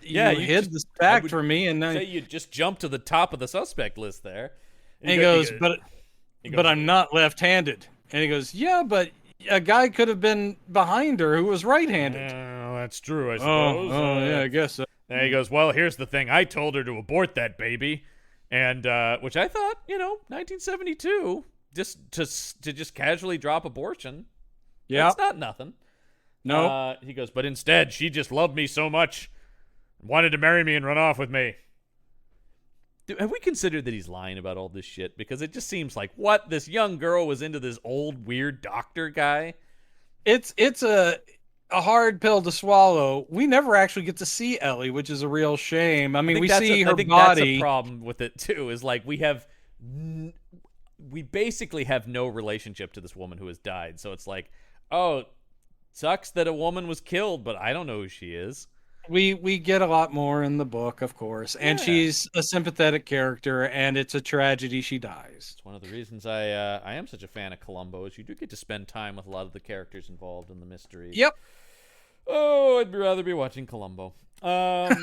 hid this fact from me." And then
you just jumped to the top of the suspect list there.
And he goes, but I'm not left-handed. And he goes, "Yeah, but a guy could have been behind her who was right-handed."
That's true, I suppose.
Yeah, I guess so.
And he goes, "Well, here's the thing. I told her to abort that baby." And, which I thought, 1972, to just casually drop abortion. Yeah. It's not nothing.
No.
He goes, "But instead, she just loved me so much, wanted to marry me and run off with me." Dude, have we considered that he's lying about all this shit? Because it just seems like, what? This young girl was into this old, weird doctor guy?
It's a hard pill to swallow. We never actually get to see Ellie, which is a real shame. I mean, we see her body.
That's a problem with it, too, is like we basically have no relationship to this woman who has died. So it's like, oh, sucks that a woman was killed, but I don't know who she is.
We get a lot more in the book, of course, and she's a sympathetic character, and it's a tragedy she dies.
It's one of the reasons I am such a fan of Columbo, is you do get to spend time with a lot of the characters involved in the mystery.
Yep.
Oh, I'd rather be watching Columbo.
But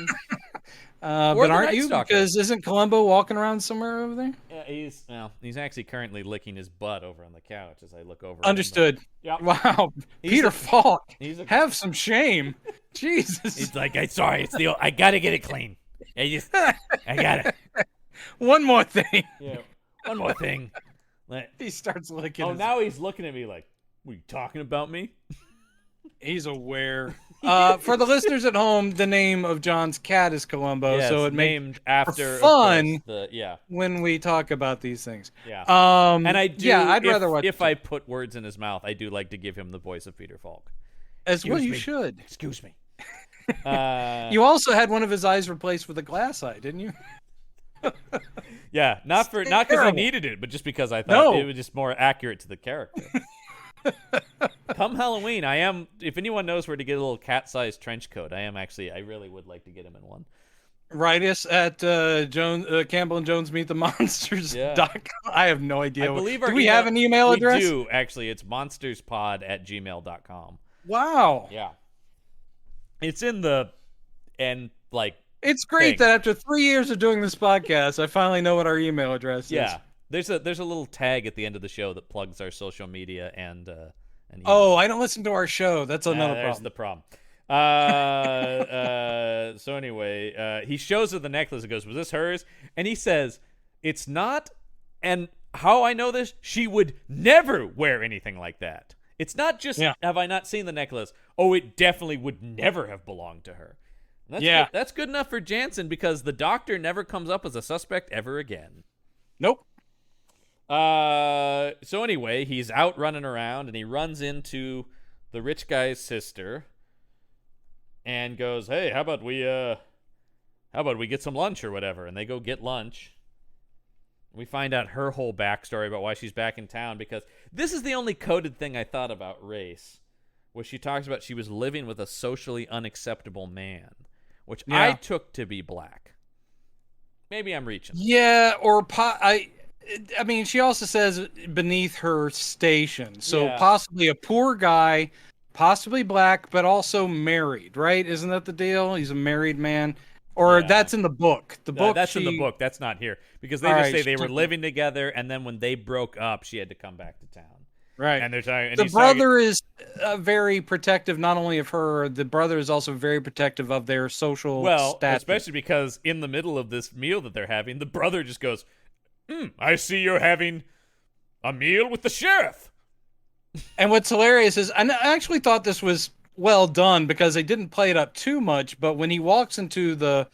aren't you? Because isn't Columbo walking around somewhere over there?
Yeah, he's actually currently licking his butt over on the couch as I look over.
Understood.
Yep.
Wow, Peter Falk, have some shame. Jesus.
He's like, sorry, I gotta get it clean. I got it.
One more thing.
Yeah, one more thing.
He starts licking.
Oh, now he's looking at me like, "Were you talking about me?"
He's aware. For the listeners at home, the name of John's cat is Columbo,
yes,
so it
named after
fun.
Yeah.
When we talk about these things.
Yeah. And I do.
Yeah, I'd rather watch.
If I put words in his mouth, I do like to give him the voice of Peter Falk.
You should.
Excuse me.
You also had one of his eyes replaced with a glass eye, didn't you?
Yeah, not because I needed it, but just because I thought it was just more accurate to the character. Come Halloween, I am. If anyone knows where to get a little cat-sized trench coat, I really would like to get him in one.
Write us at Campbell and Jones Meet the Monsters.com. I have no idea.
I believe
do we have an email address?
We do, actually. It's monsterspod@gmail.com.
Wow.
Yeah. It's in the
It's great that after 3 years of doing this podcast, I finally know what our email address is.
Yeah. There's a little tag at the end of the show that plugs our social media and And
Oh, I don't listen to our show. That's another
there's
problem.
the problem. So anyway, he shows her the necklace and goes, "Was this hers?" And he says, "It's not." And how I know this, she would never wear anything like that. It's not just, have I not seen the necklace? Oh, it definitely would never have belonged to her. And that's good enough for Jansen because the doctor never comes up as a suspect ever again.
Nope.
So anyway, he's out running around and he runs into the rich guy's sister and goes, "Hey, how about we get some lunch or whatever?" And they go get lunch. We find out her whole backstory about why she's back in town, because this is the only coded thing I thought about race, where she talks about she was living with a socially unacceptable man, which I took to be black. Maybe I'm reaching.
Yeah, or I mean, she also says beneath her station, so possibly a poor guy, possibly black, but also married, right? Isn't that the deal? He's a married man. Or that's in the book. The book.
That's in the book. That's not here. Because they just say they were living together, and then when they broke up, she had to come back to town.
Right.
And
the brother is very protective, not only of her, the brother is also very protective of their social status.
Especially because in the middle of this meal that they're having, the brother just goes, "I see you're having a meal with the sheriff."
And what's hilarious is, I actually thought this was well done because they didn't play it up too much, but when he walks into the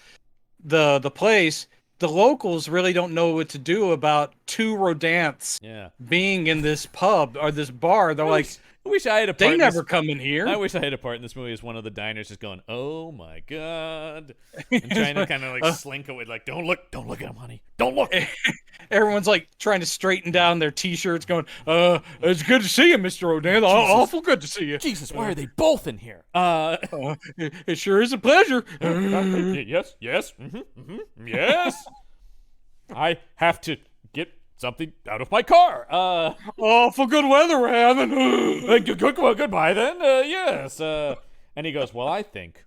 place, the locals really don't know what to do about two Rodants being in this pub or this bar. They're I
wish I had a part.
They never come in here.
I wish I had a part in this movie as one of the diners just going, "Oh my god," and trying to kind of like slink away, like, don't look at him, honey, don't look."
Everyone's like trying to straighten down their t-shirts, going, "It's good to see you, Mr. Rodan. Awful good to see you."
Jesus, why are they both in here?
It sure is a pleasure.
Yes, yes. I have to get something out of my car.
Awful good weather we're having.
Goodbye then. Yes. And he goes, "Well, I think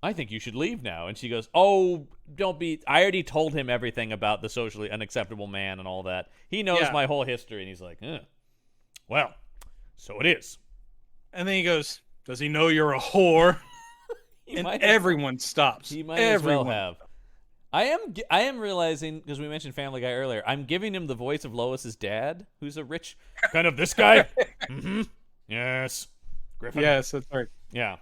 you should leave now." And she goes, "Oh, don't be. I already told him everything about the socially unacceptable man and all that. He knows my whole history." And he's like, "Well, so it is."
And then he goes, "Does he know you're a whore?" And everyone stops.
He might as well have. I am realizing, because we mentioned Family Guy earlier, I'm giving him the voice of Lois's dad, who's a rich kind of this guy. Mm-hmm. Yes. Griffin.
Yes, that's right.
Yeah.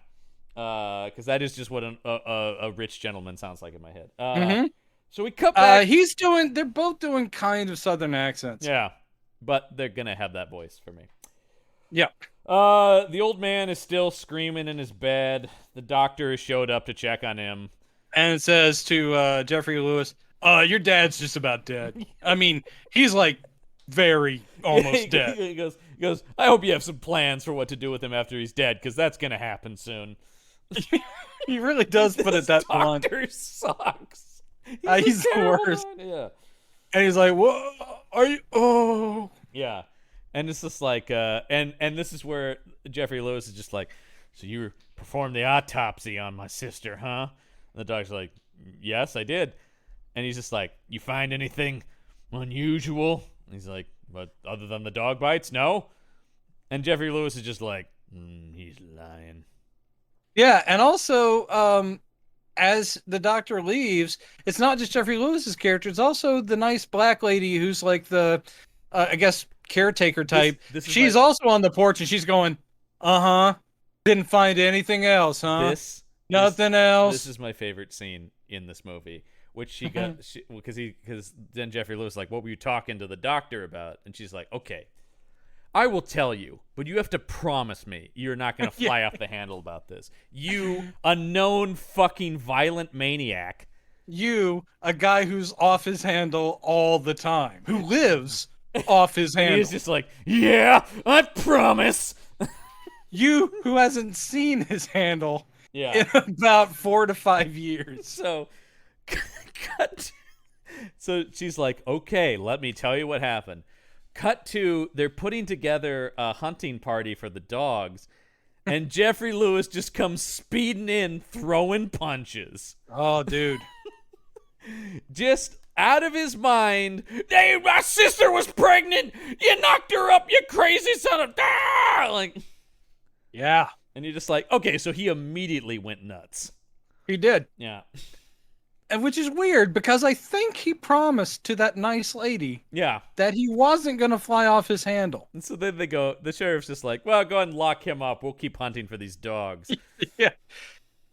Because that is just what a rich gentleman sounds like in my head. So we cut back.
They're both doing kind of Southern accents.
Yeah, but they're gonna have that voice for me.
Yeah.
The old man is still screaming in his bed. The doctor has showed up to check on him.
And it says to Jeffrey Lewis, "Your dad's just about dead." I mean, he's like very almost dead.
He goes, "I hope you have some plans for what to do with him after he's dead, because that's gonna happen soon."
He really does put it that blunt.
Doctor sucks.
He's the worst.
Yeah.
And he's like, "What are you?" Oh.
Yeah. And it's just like, and this is where Jeffrey Lewis is just like, "So you performed the autopsy on my sister, huh?" And the doctor's like, "Yes, I did." And he's just like, "You find anything unusual?" And he's like, "But other than the dog bites, no." And Jeffrey Lewis is just like, "He's lying."
Yeah, and also, as the doctor leaves, it's not just Jeffrey Lewis's character; it's also the nice black lady who's like the, I guess, caretaker type. She's also on the porch, and she's going, "Didn't find anything else, huh? Nothing else."
This is my favorite scene in this movie, which she got because then Jeffrey Lewis is like, "What were you talking to the doctor about?" And she's like, "Okay, I will tell you, but you have to promise me you're not going to fly off the handle about this. You, a known fucking violent maniac.
You, a guy who's off his handle all the time, who lives off his handle."
He's just like, "Yeah, I promise."
You, who hasn't seen his handle in about 4 to 5 years.
So she's like, "Okay, let me tell you what happened." Cut to, they're putting together a hunting party for the dogs, and Jeffrey Lewis just comes speeding in, throwing punches.
Oh, dude.
Just out of his mind. Hey, my sister was pregnant. You knocked her up, you crazy son of... Like,
Yeah.
and you're just like, okay, so he immediately went nuts.
He did.
Yeah.
And which is weird because I think he promised to that nice lady
Yeah.
that he wasn't going to fly off his handle.
And so then the sheriff's just like, well, go ahead and lock him up. We'll keep hunting for these dogs.
Yeah.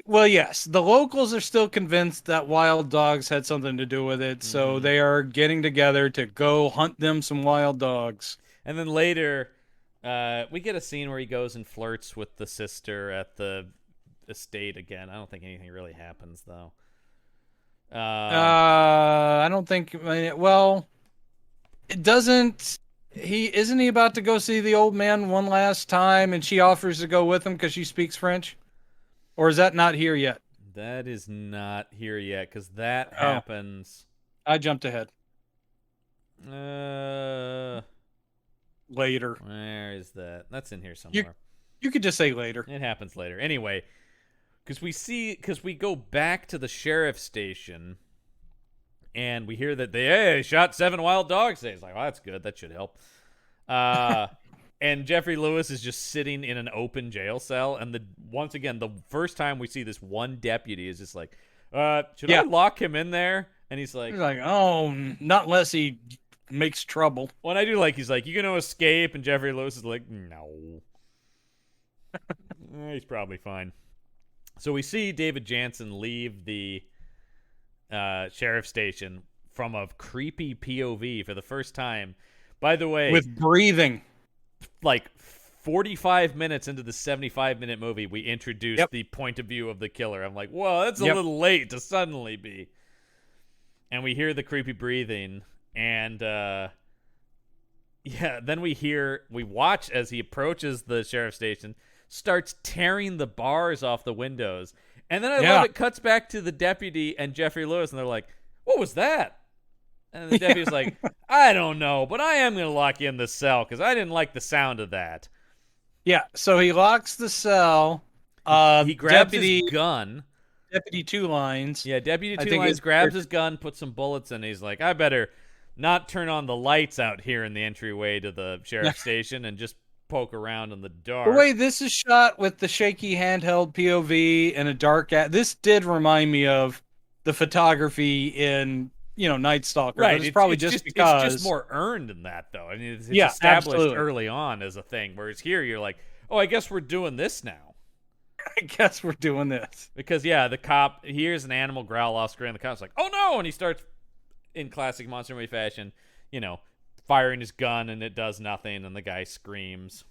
Well, yes, the locals are still convinced that wild dogs had something to do with it, so they are getting together to go hunt them some wild dogs.
And then later, we get a scene where he goes and flirts with the sister at the estate again. I don't think anything really happens, though.
I don't think. Well, it doesn't. Isn't he about to go see the old man one last time, and she offers to go with him because she speaks French, or is that not here yet?
That is not here yet because that happens.
I jumped ahead. Later.
Where is that? That's in here somewhere.
You could just say later.
It happens later. Anyway. Because we go back to the sheriff's station, and we hear that they shot 7 wild dogs. It's like, well, that's good. That should help. And Jeffrey Lewis is just sitting in an open jail cell. And once again, the first time we see this one deputy is just like, should I lock him in there? And he's like,
oh, not unless he makes trouble.
When I do, he's like, you gonna escape? And Jeffrey Lewis is like, no. He's probably fine. So we see David Jansen leave the sheriff's station from a creepy POV for the first time. By the way,
with breathing.
45 minutes into the 75-minute movie, we introduced the point of view of the killer. I'm like, whoa, that's a little late to suddenly be. And we hear the creepy breathing, and then we watch as he approaches the sheriff's station, starts tearing the bars off the windows. And then I love it cuts back to the deputy and Jeffrey Lewis, and they're like, what was that? And the deputy's like, I don't know, but I am going to lock you in the cell because I didn't like the sound of that.
Yeah, so he locks the cell.
He grabs his gun.
Deputy Two Lines.
Yeah, Deputy Two Lines grabs his gun, puts some bullets in. He's like, I better not turn on the lights out here in the entryway to the sheriff's station and just poke around in the dark.
The way this is shot with the shaky handheld POV and a dark this did remind me of the photography in Night Stalker.
Right,
but it's probably just because
it's just more earned in that though. I mean, it's established
absolutely.
Early on as a thing, whereas here you're like, oh, I guess we're doing this now.
I guess we're doing this
because the cop hears an animal growl off screen. The cop's like, oh no, and he starts in classic monster movie fashion, firing his gun, and it does nothing, and the guy screams.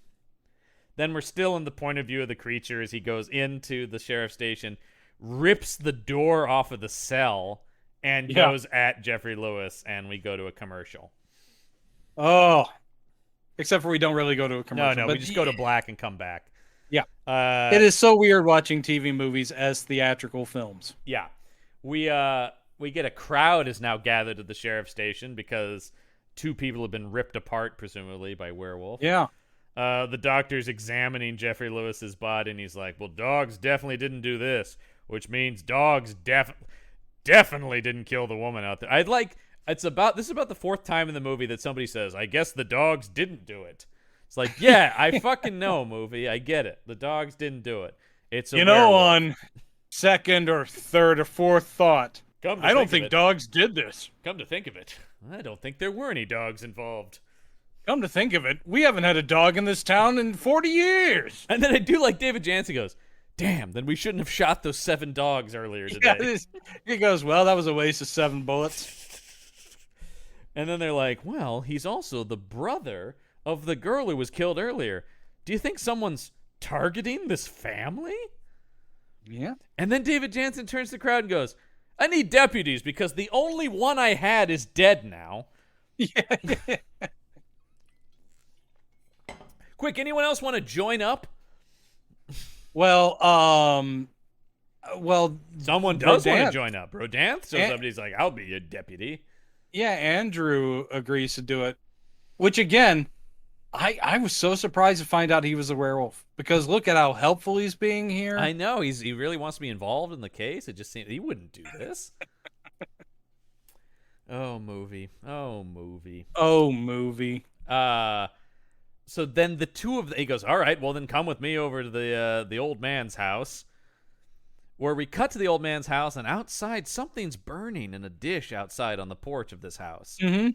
Then we're still in the point of view of the creature as he goes into the sheriff's station, rips the door off of the cell, and goes at Jeffrey Lewis, and we go to a commercial.
Oh. Except for we don't really go to a commercial.
No, we just go to black and come back.
Yeah. It is so weird watching TV movies as theatrical films.
Yeah. We get a crowd is now gathered at the sheriff's station because 2 people have been ripped apart, presumably, by werewolf.
Yeah.
The doctor's examining Jeffrey Lewis's body, and he's like, well, dogs definitely didn't do this, which means dogs definitely didn't kill the woman out there. This is about the 4th time in the movie that somebody says, I guess the dogs didn't do it. It's like, yeah, I fucking know, movie. I get it. The dogs didn't do it. It's a werewolf.
On second or third or fourth thought, I don't think dogs did this.
Come to think of it, I don't think there were any dogs involved.
Come to think of it, we haven't had a dog in this town in 40 years.
And then I do like David Jansen goes, damn, then we shouldn't have shot those 7 dogs earlier today.
Yeah, he goes, well, that was a waste of 7 bullets.
And then they're like, well, he's also the brother of the girl who was killed earlier. Do you think someone's targeting this family?
Yeah.
And then David Jansen turns to the crowd and goes, I need deputies because the only one I had is dead now.
Yeah.
Quick, anyone else want to join up?
Well,
someone does want to join up. Rodanth? So somebody's like, I'll be your deputy.
Yeah, Andrew agrees to do it. Which, again, I was so surprised to find out he was a werewolf. Because look at how helpful he's being here.
I know. He really wants to be involved in the case. It just seems he wouldn't do this. Oh, movie. Oh, movie.
Oh, movie.
So then the two of them, he goes, all right, well then come with me over to the old man's house. Where we cut to the old man's house, and outside something's burning in a dish outside on the porch of this house.
Mm-hmm.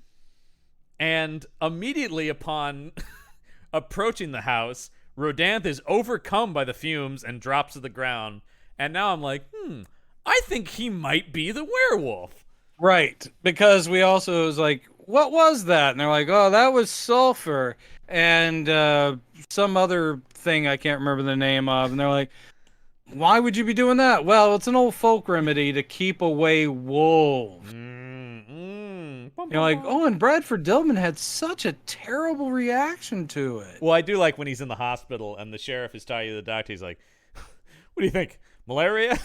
And immediately upon approaching the house, Rodanth is overcome by the fumes and drops to the ground. And now I'm like, I think he might be the werewolf.
Right, because we also was like, what was that? And they're like, oh, that was sulfur and some other thing I can't remember the name of. And they're like, why would you be doing that? Well, it's an old folk remedy to keep away wolves. You're like, oh, and Bradford Dillman had such a terrible reaction to it.
Well, I do like when he's in the hospital and the sheriff is talking to the doctor. He's like, what do you think? Malaria?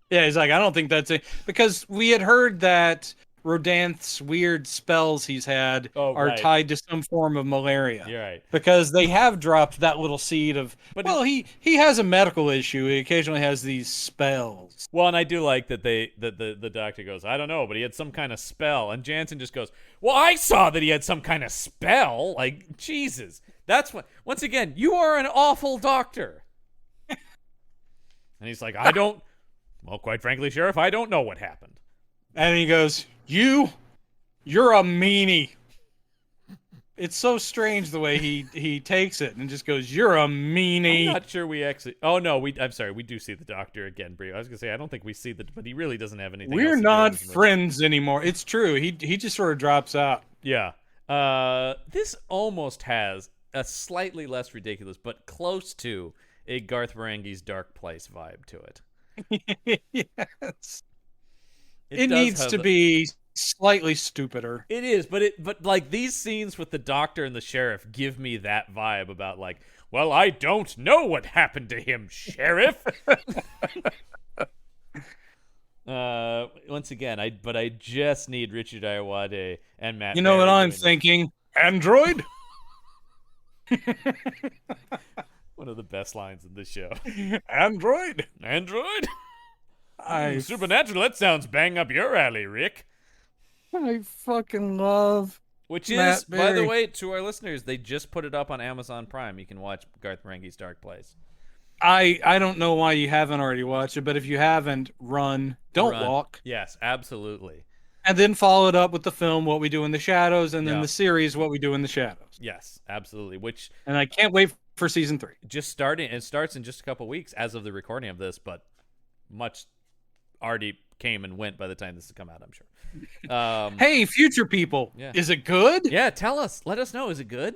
Yeah, he's like, I don't think that's it. Because we had heard that Rodanth's weird spells he's had are tied to some form of malaria.
You're right.
Because they have dropped that little seed of, he has a medical issue. He occasionally has these spells.
Well, and I do like that the doctor goes, I don't know, but he had some kind of spell. And Jansen just goes, well, I saw that he had some kind of spell. Like, Jesus. That's what, once again, you are an awful doctor. And he's like, well, quite frankly, Sheriff, I don't know what happened.
And he goes, you're a meanie. It's so strange the way he takes it and just goes, you're a meanie.
I'm not sure we actually. Oh no, I'm sorry. We do see the doctor again, Brie. I was gonna say I don't think we see but he really doesn't have anything.
We're not friends anymore. It's true. He just sort of drops out.
Yeah. This almost has a slightly less ridiculous, but close to a Garth Marenghi's Dark Place vibe to it.
Yes. It needs to be slightly stupider.
It is, but like these scenes with the doctor and the sheriff give me that vibe about like, well, I don't know what happened to him, Sheriff. Once again, I just need Richard Ayoade and Matt.
You know what I'm thinking? Android?
One of the best lines in this show.
Android?
Supernatural, that sounds bang up your alley, Rick.
I fucking love
Which is, by the way, to our listeners, they just put it up on Amazon Prime. You can watch Garth Marenghi's Dark Place.
I don't know why you haven't already watched it, but if you haven't, run. Don't walk.
Yes, absolutely.
And then follow it up with the film, What We Do in the Shadows, and then the series, What We Do in the Shadows.
Yes, absolutely.
And I can't wait for season 3.
It starts in just a couple weeks as of the recording of this, but much already came and went by the time this has come out, I'm sure.
Hey, future people, is it good?
Yeah, tell us. Let us know. Is it good?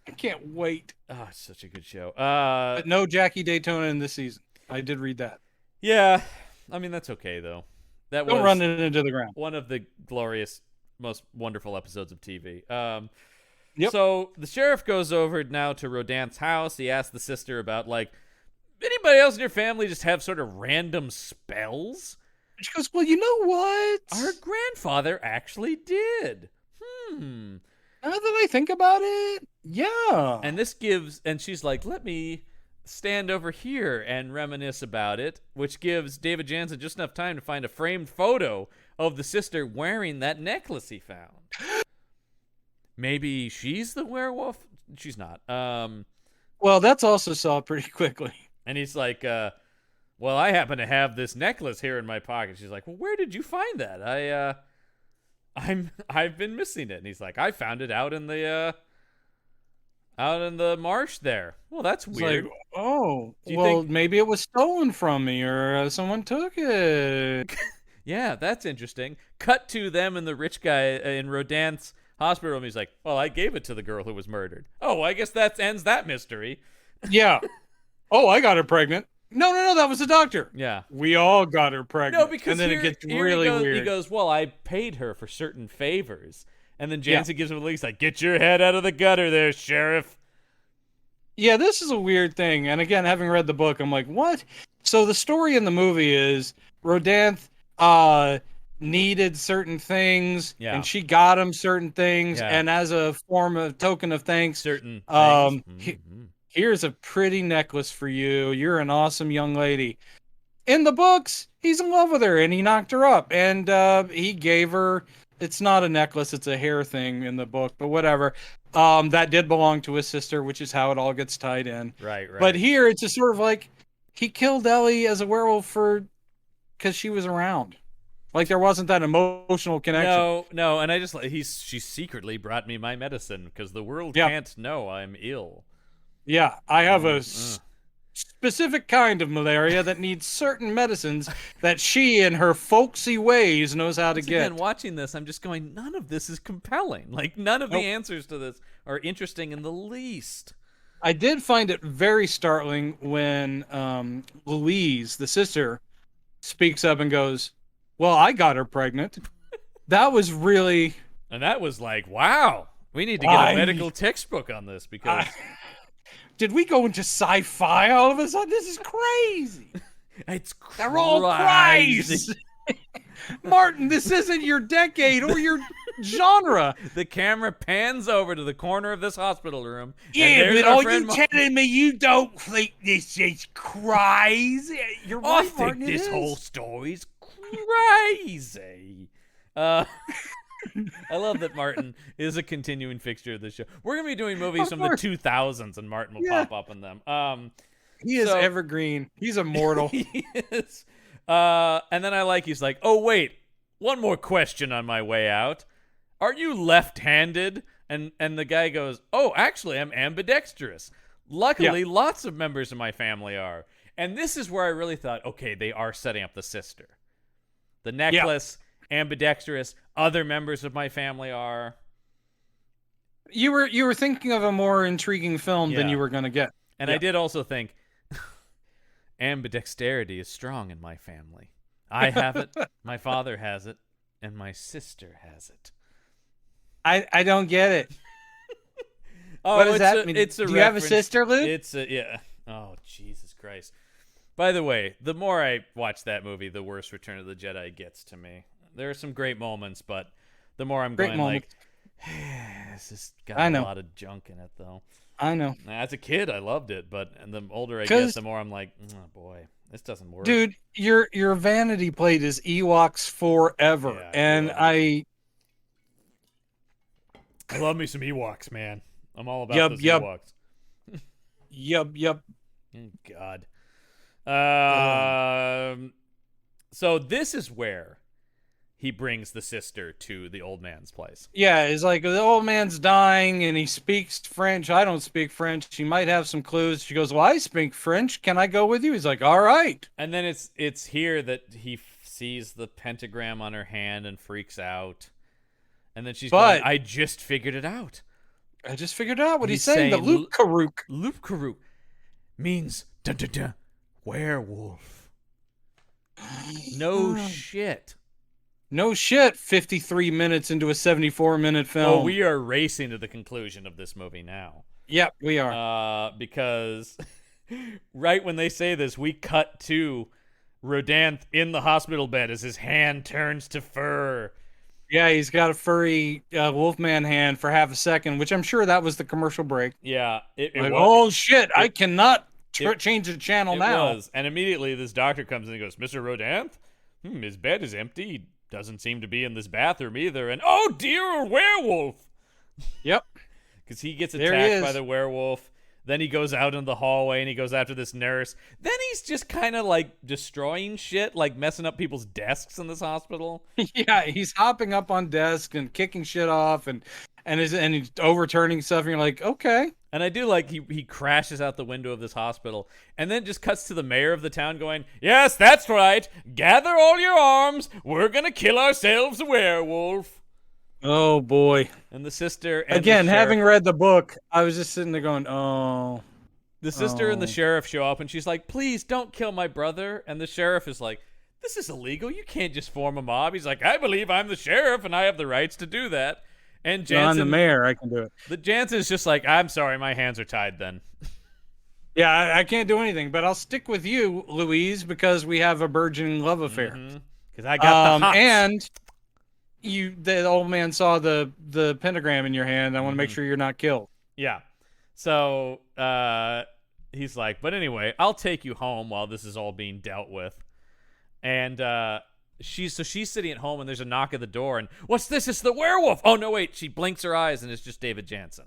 I can't wait.
Oh, it's such a good show.
But no Jackie Daytona in this season. I did read that.
Yeah, I mean, that's okay, though. Don't
run it into the ground.
One of the glorious, most wonderful episodes of TV.
Yep.
So the sheriff goes over now to Rodanth's house. He asks the sister about, like, anybody else in your family just have sort of random spells?
She goes, well, you know what?
Our grandfather actually did.
Now that I think about it, yeah.
And she's like, let me stand over here and reminisce about it, which gives David Jansen just enough time to find a framed photo of the sister wearing that necklace he found. Maybe she's the werewolf? She's not.
Well, that's also solved pretty quickly.
And he's like, well, I happen to have this necklace here in my pocket. She's like, well, where did you find that? I've been missing it. And he's like, I found it out in the marsh there. Well, that's weird.
Like, oh, well, maybe it was stolen from me or someone took it.
Yeah, that's interesting. Cut to them and the rich guy in Rodanth's hospital room. He's like, well, I gave it to the girl who was murdered. Oh, I guess that ends that mystery.
Yeah. Oh, I got her pregnant. No, that was the doctor.
Yeah.
We all got her pregnant.
No, because
and then it gets really weird.
He goes, well, I paid her for certain favors. And then Jansen gives him a look. He's like, get your head out of the gutter there, Sheriff.
Yeah, this is a weird thing. And again, having read the book, I'm like, what? So the story in the movie is Rodanth needed certain things, and she got him certain things. Yeah. And as a token of thanks,
certain things.
Here's a pretty necklace for you. You're an awesome young lady. in the books, he's in love with her, and he knocked her up, and he gave her. It's not a necklace; it's a hair thing in the book, but whatever. That did belong to his sister, which is how it all gets tied in.
Right,
But
right.
here, it's just sort of like he killed Ellie as a werewolf for because she was around. Like there wasn't that emotional connection.
No, no, and I just like she secretly brought me my medicine because the world
Yeah,
can't know I'm ill.
yeah. I have a
Uh.
specific kind of malaria that needs certain medicines that she, in her folksy ways, knows how to
Once
get.
again, watching this, I'm just going, none of this is compelling. Like none of the
Nope.
answers to this are interesting in the least.
I did find it very startling when Louise, the sister, speaks up and goes, "Well, I got her pregnant." That was really.
And that was like, wow, we need to get a medical textbook on this because
Did we go into sci-fi all of a sudden? This is crazy.
it's
They're all crazy. Martin, this isn't your decade or your genre.
The camera pans over to the corner of this hospital room.
Yeah,
and
but
our
are
friend
you telling me you don't think this is crazy? You're
I
right,
think
Martin,
this
it
whole
is.
story's crazy. I love that Martin is a continuing fixture of the show. We're gonna be doing movies
Of
from
course.
the 2000s, and Martin will
Yeah.
pop up in them.
He is
So-
evergreen. He's immortal.
He is. And then he's like, oh wait, one more question on my way out. Are you left-handed? And the guy goes, oh, actually, I'm ambidextrous. Luckily, lots of members of my family are. And this is where I really thought, okay, they are setting up the sister. The necklace, ambidextrous, other members of my family are.
You were thinking of a more intriguing film than
Yeah.
you were going to get.
And I did also think ambidexterity is strong in my family. I have it, my father has it, and my sister has it.
I don't get it.
Oh,
What does that mean?
It's a
Do you have a
reference-
sister, Luke?
It's a yeah. Oh, Jesus Christ. By the way, the more I watch that movie, the worse Return of the Jedi gets to me. There are some great moments, but the more I'm
Great
going
moments.
like, this has got
I
a
know.
lot of junk in it, though.
I know.
As a kid, I loved it, but and the older I
'Cause-
get, the more I'm like, oh boy, this doesn't work.
Dude, your vanity plate is Ewoks forever.
Yeah,
and
I love me some Ewoks, man. I'm all about those Ewoks.
Yup.
Oh, God. So this is where he brings the sister to the old man's place.
Yeah, it's like the old man's dying and he speaks French. I don't speak French. He might have some clues. She goes, "Well, I speak French. Can I go with you?" He's like, "All right."
And then it's here that he sees the pentagram on her hand and freaks out. And then she's going, I just figured it out.
I just figured out what he's
He's
saying. The
saying
Luke Karuk.
Loop Karoo means dun, dun, dun, werewolf. No shit.
No shit. 53 minutes into a 74-minute film.
Oh, we are racing to the conclusion of this movie now.
Yep, we are.
Because right when they say this, we cut to Rodin in the hospital bed as his hand turns to fur.
Yeah, he's got a furry Wolfman hand for half a second, which I'm sure that was the commercial break.
Yeah. It
Like,
was.
oh shit, I cannot change the channel
It
now.
was. And immediately this doctor comes in and goes, Mr. Rodin, his bed is empty. He doesn't seem to be in this bathroom either. And oh dear, a werewolf.
Yep.
Because he gets
There he
attacked
is.
by the werewolf. Then he goes out in the hallway and he goes after this nurse. Then he's just kind of like destroying shit, like messing up people's desks in this hospital.
Yeah, he's hopping up on desks and kicking shit off and he's overturning stuff and you're like, okay.
And I do like he crashes out the window of this hospital and then just cuts to the mayor of the town going, yes, that's right. Gather all your arms. We're going to kill ourselves a werewolf.
Oh boy.
And the sister and
Again,
the sheriff,
having read the book, I was just sitting there going, oh.
the sister and the
Oh.
sheriff show up and she's like, please don't kill my brother. And the sheriff is like, this is illegal. You can't just form a mob. He's like, I believe I'm the sheriff and I have the rights to do that. And
I'm the
Jansen,
mayor, I can do it.
the Jansen is just like, I'm sorry, my hands are tied then.
Yeah, I can't do anything, but I'll stick with you, Louise, because we have a burgeoning love affair.
Because I got the hots.
And the old man saw the pentagram in your hand. I want to make sure you're not killed.
Yeah. So he's like, but anyway, I'll take you home while this is all being dealt with. And she's sitting at home, and there's a knock at the door, and what's this? It's the werewolf. Oh no, wait! She blinks her eyes, and it's just David Jansen.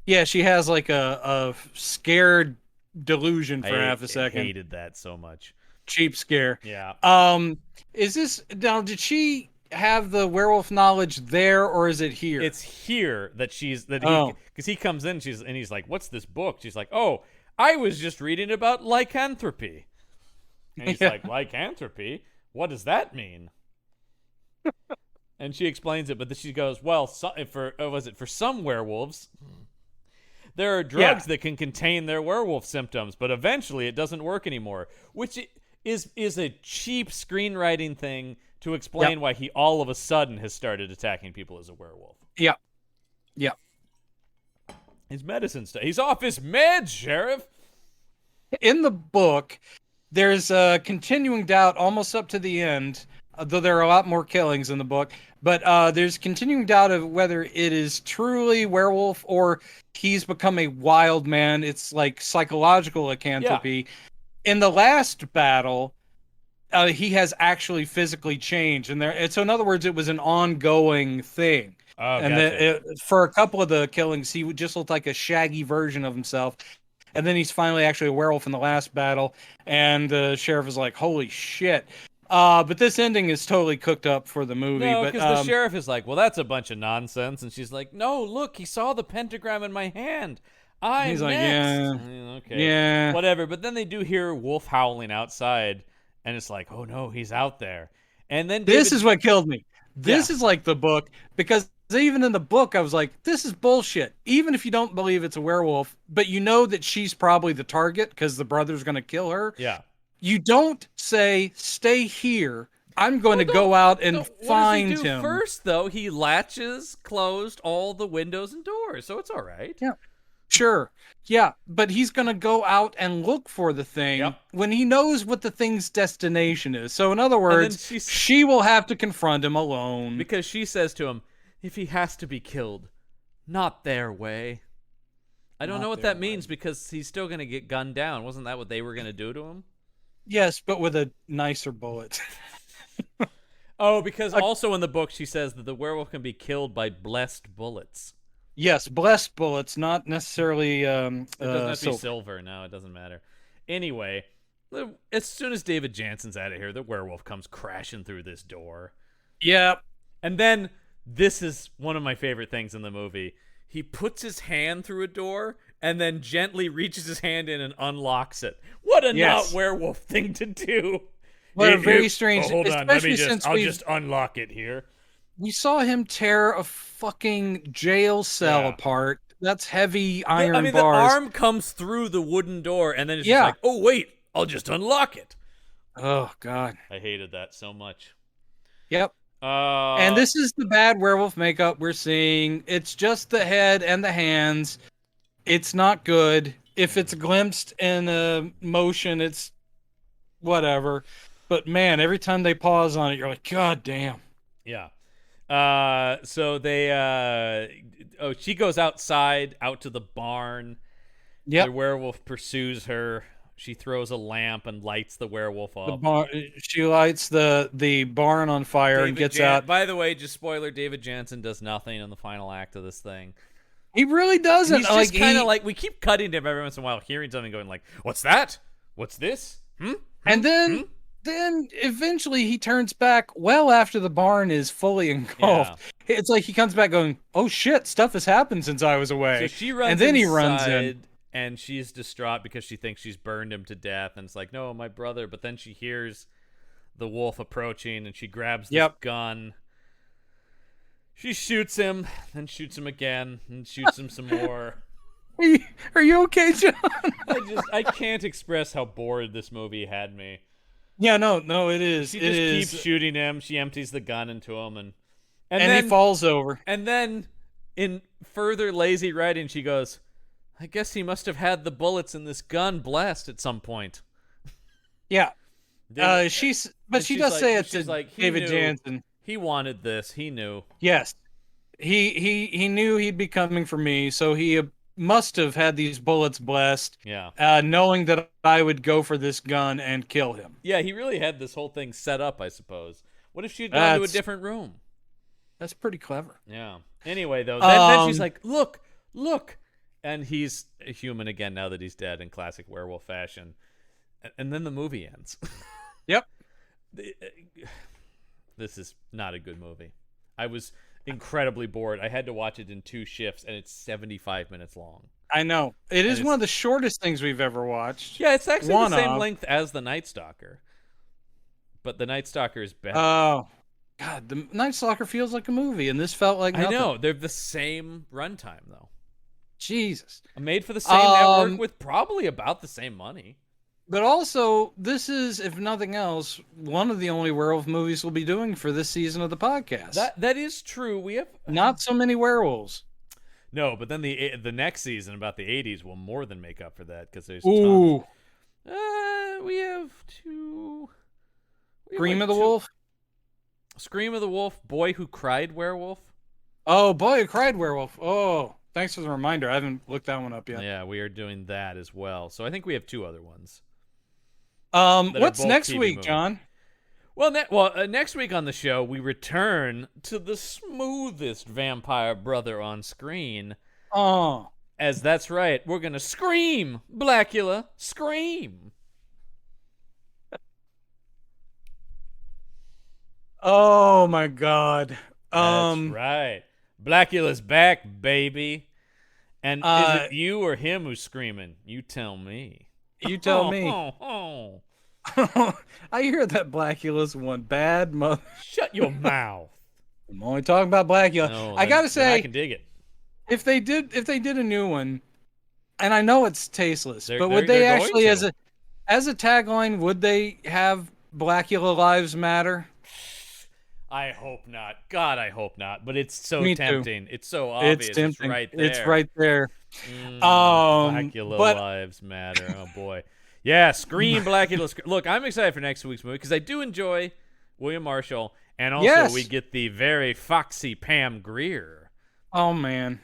Yeah, she has like a scared delusion for half a second.
I hated that so much.
Cheap scare.
Yeah.
Is this now? Did she have the werewolf knowledge there, or is it here?
It's here that because he comes in, and he's like, "What's this book?" She's like, "Oh, I was just reading about lycanthropy." And he's like, "Lycanthropy? What does that mean?" And she explains it, but then she goes, "Well, for some werewolves, there are drugs that can contain their werewolf symptoms, but eventually it doesn't work anymore," which is a cheap screenwriting thing to explain why he all of a sudden has started attacking people as a werewolf.
Yeah. Yeah.
His medicine stuff. He's off his meds, Sheriff.
In the book, there's a continuing doubt almost up to the end, though there are a lot more killings in the book. But there's continuing doubt of whether it is truly werewolf or he's become a wild man. It's like psychological lycanthropy. Yeah. In the last battle, he has actually physically changed, and so in other words, it was an ongoing thing.
Oh,
and
gotcha.
For a couple of the killings, he would just look like a shaggy version of himself. And then he's finally actually a werewolf in the last battle, and the sheriff is like, "Holy shit!" But this ending is totally cooked up for the movie.
No, because the sheriff is like, "Well, that's a bunch of nonsense," and she's like, "No, look, he saw the pentagram in my hand. He's
like,
next.
"Yeah,
okay,
yeah,
whatever." But then they do hear wolf howling outside, and it's like, "Oh no, he's out there." And then
this is what killed me. This is like the book, because even in the book, I was like, this is bullshit. Even if you don't believe it's a werewolf, but you know that she's probably the target because the brother's going to kill her.
Yeah.
You don't say, stay here. I'm going to go out and find
what does he do
him.
First, though, he latches closed all the windows and doors, so it's all right.
Yeah. Sure. Yeah, but he's going to go out and look for the thing when he knows what the thing's destination is. So in other words, she will have to confront him alone.
Because she says to him, if he has to be killed, not their way. I don't know what that means, because he's still going to get gunned down. Wasn't that what they were going to do to him?
Yes, but with a nicer bullet.
Oh, because also in the book she says that the werewolf can be killed by blessed bullets.
Yes, blessed bullets, not necessarily
it doesn't have to be silver. No, it doesn't matter. Anyway, as soon as David Jansen's out of here, the werewolf comes crashing through this door.
Yeah.
And then, this is one of my favorite things in the movie. He puts his hand through a door and then gently reaches his hand in and unlocks it. What a not werewolf thing to do.
What a very strange.
Oh, hold on, I'll just unlock it here.
We saw him tear a fucking jail cell apart. That's heavy iron bars.
The arm comes through the wooden door, and then it's just like, oh, wait, I'll just unlock it.
Oh, God.
I hated that so much.
Yep. And this is the bad werewolf makeup we're seeing. It's just the head and the hands. It's not good. If it's glimpsed in a motion, it's whatever. But, man, every time they pause on it, you're like, God damn.
Yeah. So they, she goes outside, out to the barn.
Yeah.
The werewolf pursues her. She throws a lamp and lights the werewolf up.
She lights the barn on fire and gets out.
By the way, just spoiler, David Jansen does nothing in the final act of this thing.
He really doesn't.
He's just kind of like, we keep cutting to him every once in a while, hearing something going like, what's that? What's this?
And then eventually he turns back well after the barn is fully engulfed. Yeah. It's like he comes back going, oh shit, stuff has happened since I was away.
So she runs
and then
inside,
he runs in.
And she's distraught because she thinks she's burned him to death. And it's like, no, my brother. But then she hears the wolf approaching and she grabs this gun. She shoots him, then shoots him again, and shoots him some more.
Are you okay, John?
I can't express how bored this movie had me.
Yeah, no, it is.
She just keeps shooting him. She empties the gun into him, and
then he falls over.
And then, in further lazy writing, she goes, I guess he must have had the bullets in this gun blast at some point.
Yeah. She does say it to David Jansen.
He wanted this. He knew.
Yes. He knew he'd be coming for me, so he must have had these bullets blessed,
Yeah.
knowing that I would go for this gun and kill him.
Yeah, he really had this whole thing set up, I suppose. What if she had gone to a different room?
That's pretty clever.
Yeah. Anyway, though, then she's like, look. And he's a human again now that he's dead in classic werewolf fashion. And then the movie ends.
Yep.
This is not a good movie. I was incredibly bored. I had to watch it in 2 shifts, and it's 75 minutes long.
I know. It is one of the shortest things we've ever watched.
Yeah, it's actually the same length as The Night Stalker. But The Night Stalker is better.
Oh, God. The Night Stalker feels like a movie, and this felt like nothing.
I know. They're the same runtime, though.
Jesus.
Made for the same network with probably about the same money.
But also, this is, if nothing else, one of the only werewolf movies we'll be doing for this season of the podcast.
That is true. We have
not so many werewolves.
No, but then the next season about the 80s will more than make up for that because there's
tons.
We have 2.
Scream of the Wolf?
Scream of the Wolf, Boy Who Cried Werewolf.
Oh, Boy Who Cried Werewolf. Oh, thanks for the reminder. I haven't looked that one up yet.
Yeah, we are doing that as well. So I think we have 2 other ones.
What's next week,
movies.
John?
Well, next week on the show, we return to the smoothest vampire brother on screen.
Oh.
As that's right, we're going to scream, Blackula, scream.
Oh, my God.
That's right. Blackula's back, baby. And is it you or him who's screaming? You tell me.
You tell me. I hear that Blackula's one bad mother.
Shut your mouth.
I'm only talking about Blackula.
No,
I gotta say,
I can dig it.
If they did a new one, and I know it's tasteless, but would
they're
they actually,
as
a tagline, would they have Blackula Lives Matter?
I hope not. God, I hope not. But it's so
Me
tempting.
Too.
It's so obvious.
It's tempting.
It's right there.
It's right there.
Blackula Lives Matter. Oh boy. Yeah, scream Blackula. Look, I'm excited for next week's movie because I do enjoy William Marshall, and also we get the very foxy Pam Grier.
Oh man,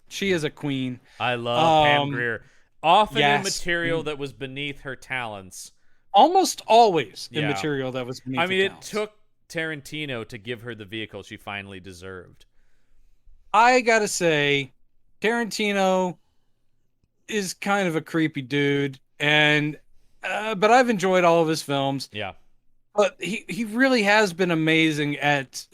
she is a queen.
I love Pam Grier. Often in material that was beneath her talents.
Almost always in material that was beneath her talents.
It took Tarantino to give her the vehicle she finally deserved.
I gotta say, Tarantino is kind of a creepy dude, and but I've enjoyed all of his films.
Yeah.
But he really has been amazing at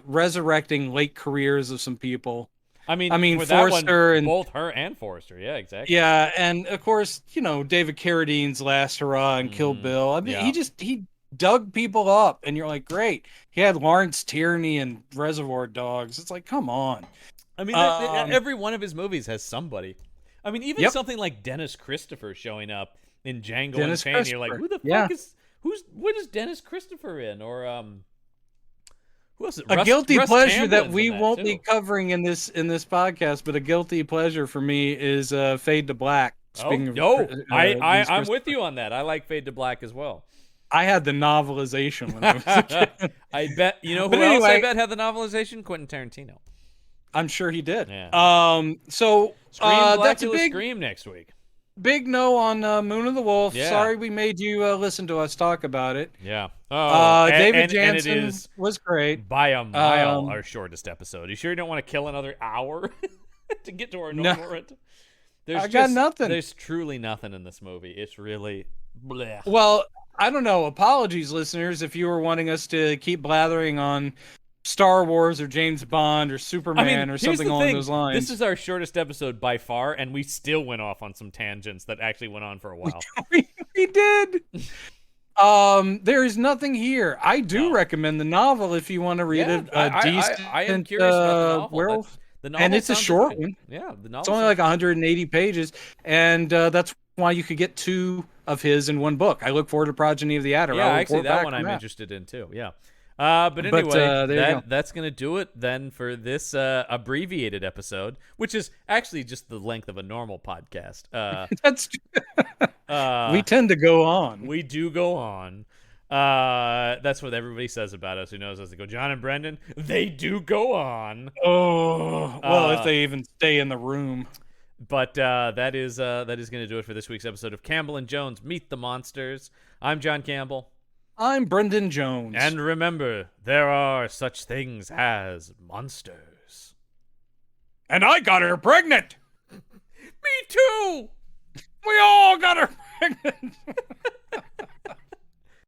resurrecting late careers of some people.
I mean for
Forster,
that one,
and
both her and Forster. Yeah, exactly.
Yeah, and of course, David Carradine's Last Hurrah and Kill Bill. I mean, he dug people up, and you're like, great. He had Lawrence Tierney and Reservoir Dogs. It's like, come on.
I mean, every one of his movies has somebody. I mean, even something like Dennis Christopher showing up in Django Unchained. You're like, who the fuck is what is Dennis Christopher in? Or who else?
A guilty pleasure
Tamblin's
that we won't be covering in this podcast, but a guilty pleasure for me is Fade to Black.
I'm with you on that. I like Fade to Black as well.
I had the novelization when I was a kid.
I bet else I bet had the novelization? Quentin Tarantino.
I'm sure he did.
Yeah.
So that's a big
Scream next week.
Big no on Moon of the Wolf.
Yeah.
Sorry we made you listen to us talk about it.
Yeah.
David Jansen was great.
By a mile, our shortest episode. You sure you don't want to kill another hour to get to our normal rent?
I got nothing.
There's truly nothing in this movie. It's really bleh.
Well, I don't know. Apologies, listeners, if you were wanting us to keep blathering on Star Wars or James Bond or Superman or something along those lines.
This is our shortest episode by far, and we still went off on some tangents that actually went on for a while.
we did. There is nothing here. I do recommend the novel if you want to read it.
I am curious about the novel.
Werewolf.
The novel
and it's a short one.
Yeah, the novel.
It's only like 180 pages, and that's why you could get 2 of his in one book. I look forward to Progeny of the Adder.
Yeah, actually, that one I'm interested in too. Yeah. But anyway, that's going to do it then for this abbreviated episode, which is actually just the length of a normal podcast.
That's we tend to go on.
We do go on. That's what everybody says about us who knows us. They go, John and Brendan, they do go on.
Oh, well, if they even stay in the room.
But that is going to do it for this week's episode of Campbell and Jones Meet the Monsters. I'm John Campbell.
I'm Brendan Jones.
And remember, there are such things as monsters.
And I got her pregnant!
Me too!
We all got her